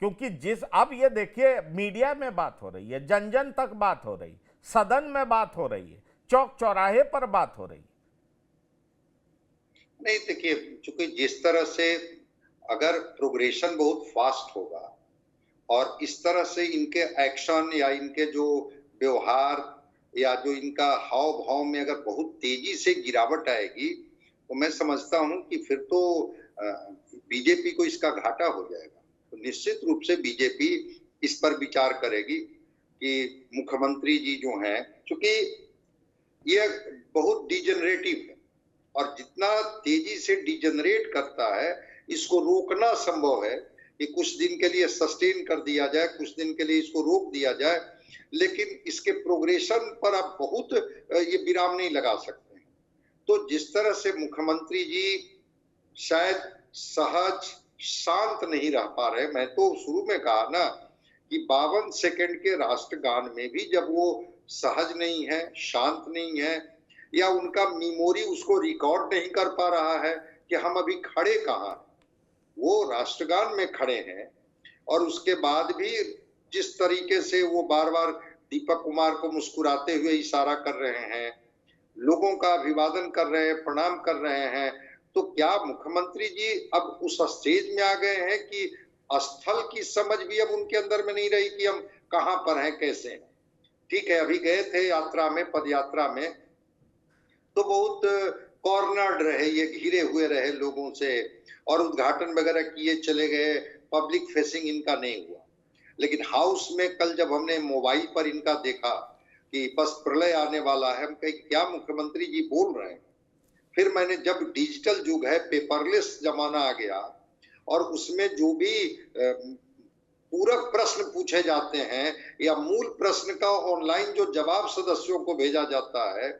क्योंकि अब ये देखिए, मीडिया में बात हो रही है, जन जन तक बात हो रही है, सदन में बात हो रही है, चौक चौराहे पर बात हो रही है। नहीं, देखिए, चूंकि जिस तरह से अगर प्रोग्रेशन बहुत फास्ट होगा और इस तरह से इनके एक्शन या इनके जो व्यवहार या जो इनका हाव भाव में अगर बहुत तेजी से गिरावट आएगी, तो मैं समझता हूं कि फिर तो बीजेपी को इसका घाटा हो जाएगा। तो निश्चित रूप से बीजेपी इस पर विचार करेगी कि मुख्यमंत्री जी जो हैं, चूंकि ये बहुत डिजेनरेटिव है और जितना तेजी से डिजेनरेट करता है, इसको रोकना संभव है कि कुछ दिन के लिए सस्टेन कर दिया जाए, कुछ दिन के लिए इसको रोक दिया जाए, लेकिन इसके प्रोग्रेशन पर आप बहुत ये विराम नहीं लगा सकते हैं। तो जिस तरह से मुख्यमंत्री जी शायद सहज शांत नहीं रह पा रहे, मैं तो शुरू में कहा ना कि 52 सेकंड के राष्ट्रगान में भी जब वो सहज नहीं है, शांत नहीं है, या उनका मेमोरी उसको रिकॉर्ड नहीं कर पा रहा है कि हम अभी खड़े कहाँ, वो राष्ट्रगान में खड़े हैं और उसके बाद भी जिस तरीके से वो बार बार दीपक कुमार को मुस्कुराते हुए इशारा कर रहे हैं, लोगों का अभिवादन कर रहे हैं, प्रणाम कर रहे हैं, तो क्या मुख्यमंत्री जी अब उस स्टेज में आ गए हैं कि स्थल की समझ भी अब उनके अंदर में नहीं रही कि हम कहां पर हैं, कैसे हैं। ठीक है, अभी गए थे यात्रा में, पद यात्रा में, तो बहुत कॉर्नर्ड रहे, ये घिरे हुए रहे लोगों से और उद्घाटन वगैरह किए चले गए, पब्लिक फेसिंग इनका नहीं हुआ। लेकिन हाउस में कल जब हमने मोबाइल पर इनका देखा कि बस प्रलय आने वाला है, हम कहे क्या मुख्यमंत्री जी बोल रहे हैं। फिर मैंने, जब डिजिटल युग है, पेपरलेस जमाना आ गया और उसमें जो भी पूरक प्रश्न पूछे जाते हैं या मूल प्रश्न का ऑनलाइन जो जवाब सदस्यों को भेजा जाता है,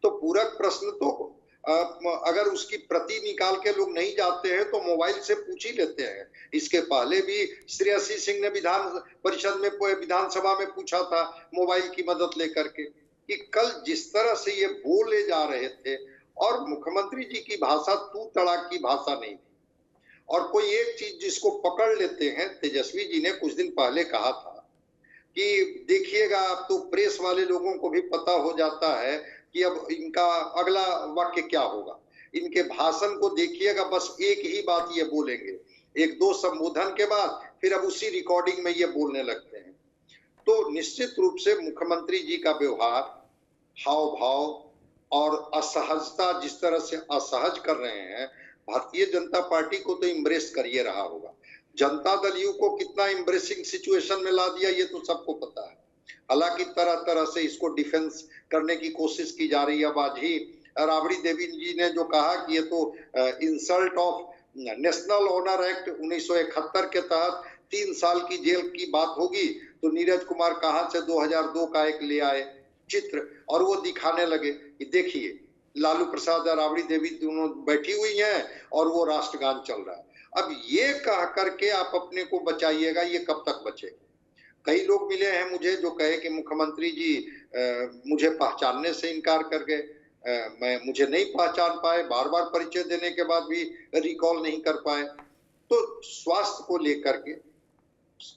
तो पूरक प्रश्न तो अगर उसकी प्रति निकाल के लोग नहीं जाते हैं तो मोबाइल से पूछ ही लेते हैं। इसके पहले भी श्रेयसी सिंह ने विधान परिषद में, विधानसभा में पूछा था मोबाइल की मदद लेकर के, कि कल जिस तरह से ये बोले जा रहे थे, और मुख्यमंत्री जी की भाषा तू तड़ाक की भाषा नहीं थी। और कोई एक चीज जिसको पकड़ लेते हैं, तेजस्वी जी ने कुछ दिन पहले कहा था कि देखिएगा, अब तो प्रेस वाले लोगों को भी पता हो जाता है कि अब इनका अगला वाक्य क्या होगा। इनके भाषण को देखिएगा, बस एक ही बात ये बोलेंगे, एक दो संबोधन के बाद फिर अब उसी रिकॉर्डिंग में ये बोलने लगते हैं। तो निश्चित रूप से मुख्यमंत्री जी का व्यवहार, हाव भाव और असहजता, जिस तरह से असहज कर रहे हैं, भारतीय जनता पार्टी को तो इम्ब्रेस करिए रहा होगा। जनता दल यू को कितना इम्ब्रेसिंग सिचुएशन में ला दिया ये तो सबको पता है। हालांकि तरह तरह से इसको डिफेंस करने की कोशिश की जा रही है। आज ही राबड़ी देवी जी ने जो कहा कि ये तो insult of national honour act 1971 के तहत 3 साल की जेल की बात होगी, तो नीरज कुमार कहां से 2002 का एक ले आए चित्र और वो दिखाने लगे कि देखिए लालू प्रसाद और राबड़ी देवी दोनों बैठी हुई हैं और वो राष्ट्रगान चल रहा है। अब ये कह करके आप अपने को बचाइएगा, ये कब तक बचेगा। कई लोग मिले हैं मुझे जो कहे कि मुख्यमंत्री जी मुझे पहचानने से इनकार कर गए, मुझे नहीं पहचान पाए, बार बार परिचय देने के बाद भी रिकॉल नहीं कर पाए। तो स्वास्थ्य को लेकर के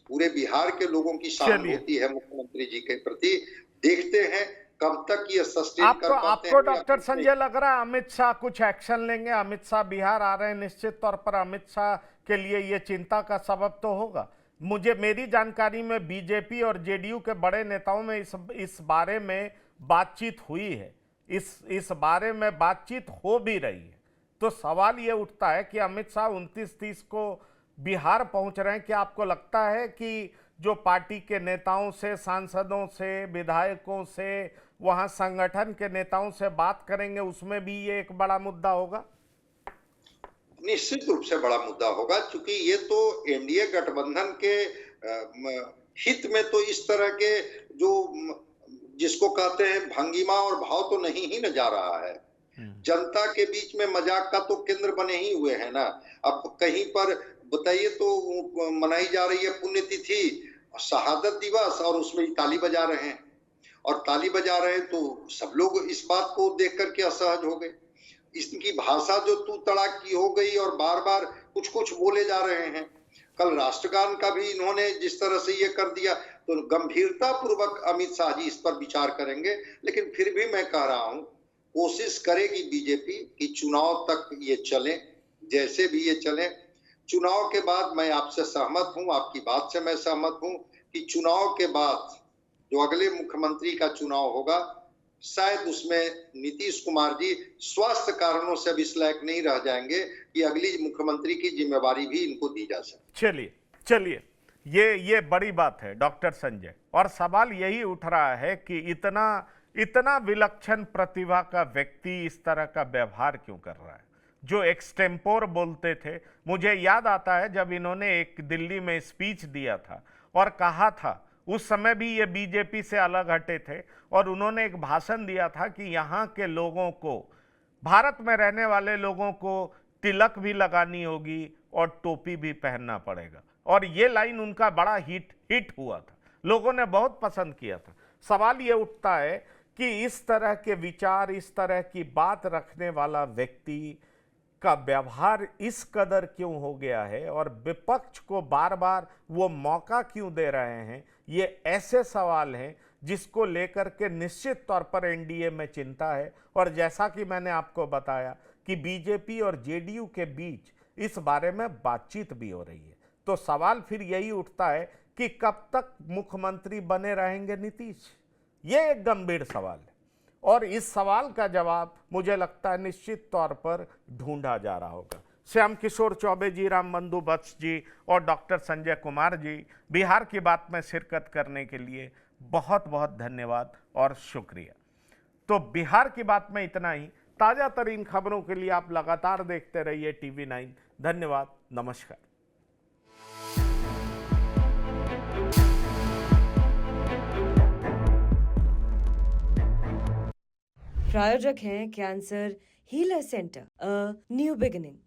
पूरे बिहार के लोगों की सहानुभूति है मुख्यमंत्री जी के प्रति। देखते हैं कब तक ये सस्टेन कर पाते हैं। आपको डॉक्टर संजय लग रहा है अमित शाह कुछ एक्शन लेंगे? अमित शाह बिहार आ रहे हैं, निश्चित तौर पर अमित शाह के लिए ये चिंता का सबब तो होगा। मेरी जानकारी में बीजेपी और जेडीयू के बड़े नेताओं में इस बारे में बातचीत हुई है, इस बारे में बातचीत हो भी रही है। तो सवाल ये उठता है कि अमित शाह 29-30 को बिहार पहुंच रहे हैं, क्या आपको लगता है कि जो पार्टी के नेताओं से, सांसदों से, विधायकों से, वहां संगठन के नेताओं से बात करेंगे, उसमें भी ये एक बड़ा मुद्दा होगा? निश्चित रूप से बड़ा मुद्दा होगा, क्योंकि ये तो एनडीए गठबंधन के हित में तो इस तरह के जो जिसको कहते हैं भंगिमा और भाव तो नहीं ही न जा रहा है। जनता के बीच में मजाक का तो केंद्र बने ही हुए हैं ना। अब कहीं पर बताइए तो मनाई जा रही है पुण्यतिथि, शहादत दिवस, और उसमें ताली बजा रहे हैं, और ताली बजा रहे हैं तो सब लोग इस बात को देख करके असहज हो गए। इसकी भाषा जो तू तड़ाक की हो गई और बार बार कुछ कुछ बोले जा रहे हैं। कल राष्ट्रगान का भी इन्होंने जिस तरह से ये कर दिया, तो गंभीरता पूर्वक अमित शाह जी इस पर विचार करेंगे। लेकिन फिर भी मैं कह रहा हूं, कोशिश करेगी बीजेपी कि चुनाव तक ये चले, जैसे भी ये चले। चुनाव के बाद मैं आपसे सहमत हूं, आपकी बात से मैं सहमत हूं कि चुनाव के बाद जो अगले मुख्यमंत्री का चुनाव होगा, शायद उसमें नीतीश कुमार जी स्वास्थ्य कारणों से अब इस लायक नहीं रह जाएंगे कि अगली मुख्यमंत्री की जिम्मेवारी भी इनको दी जा सके। चलिए ये बड़ी बात है डॉक्टर संजय, और सवाल यही उठ रहा है कि इतना विलक्षण प्रतिभा का व्यक्ति इस तरह का व्यवहार क्यों कर रहा है, जो एक्सटेम्पोर बोलते थे। मुझे याद आता है जब इन्होंने एक दिल्ली में स्पीच दिया था और कहा था उस समय भी ये बीजेपी से अलग हटे थे और उन्होंने एक भाषण दिया था कि यहाँ के लोगों को, भारत में रहने वाले लोगों को तिलक भी लगानी होगी और टोपी भी पहनना पड़ेगा। और ये लाइन उनका बड़ा हिट हुआ था, लोगों ने बहुत पसंद किया था। सवाल ये उठता है कि इस तरह के विचार, इस तरह की बात रखने वाला व्यक्ति का व्यवहार इस कदर क्यों हो गया है और विपक्ष को बार बार वो मौका क्यों दे रहे हैं? ये ऐसे सवाल हैं जिसको लेकर के निश्चित तौर पर एनडीए में चिंता है। और जैसा कि मैंने आपको बताया कि बीजेपी और जेडीयू के बीच इस बारे में बातचीत भी हो रही है। तो सवाल फिर यही उठता है कि कब तक मुख्यमंत्री बने रहेंगे नीतीश? ये एक गंभीर सवाल है और इस सवाल का जवाब मुझे लगता है निश्चित तौर पर ढूंढा जा रहा होगा। श्याम किशोर चौबे जी, रामबंधु वत्स जी और डॉक्टर संजय कुमार जी, बिहार की बात में शिरकत करने के लिए बहुत बहुत धन्यवाद और शुक्रिया। तो बिहार की बात में इतना ही। ताज़ा तरीन खबरों के लिए आप लगातार देखते रहिए TV9। धन्यवाद, नमस्कार। प्रायोजक हैं cancer healer centre, a new beginning.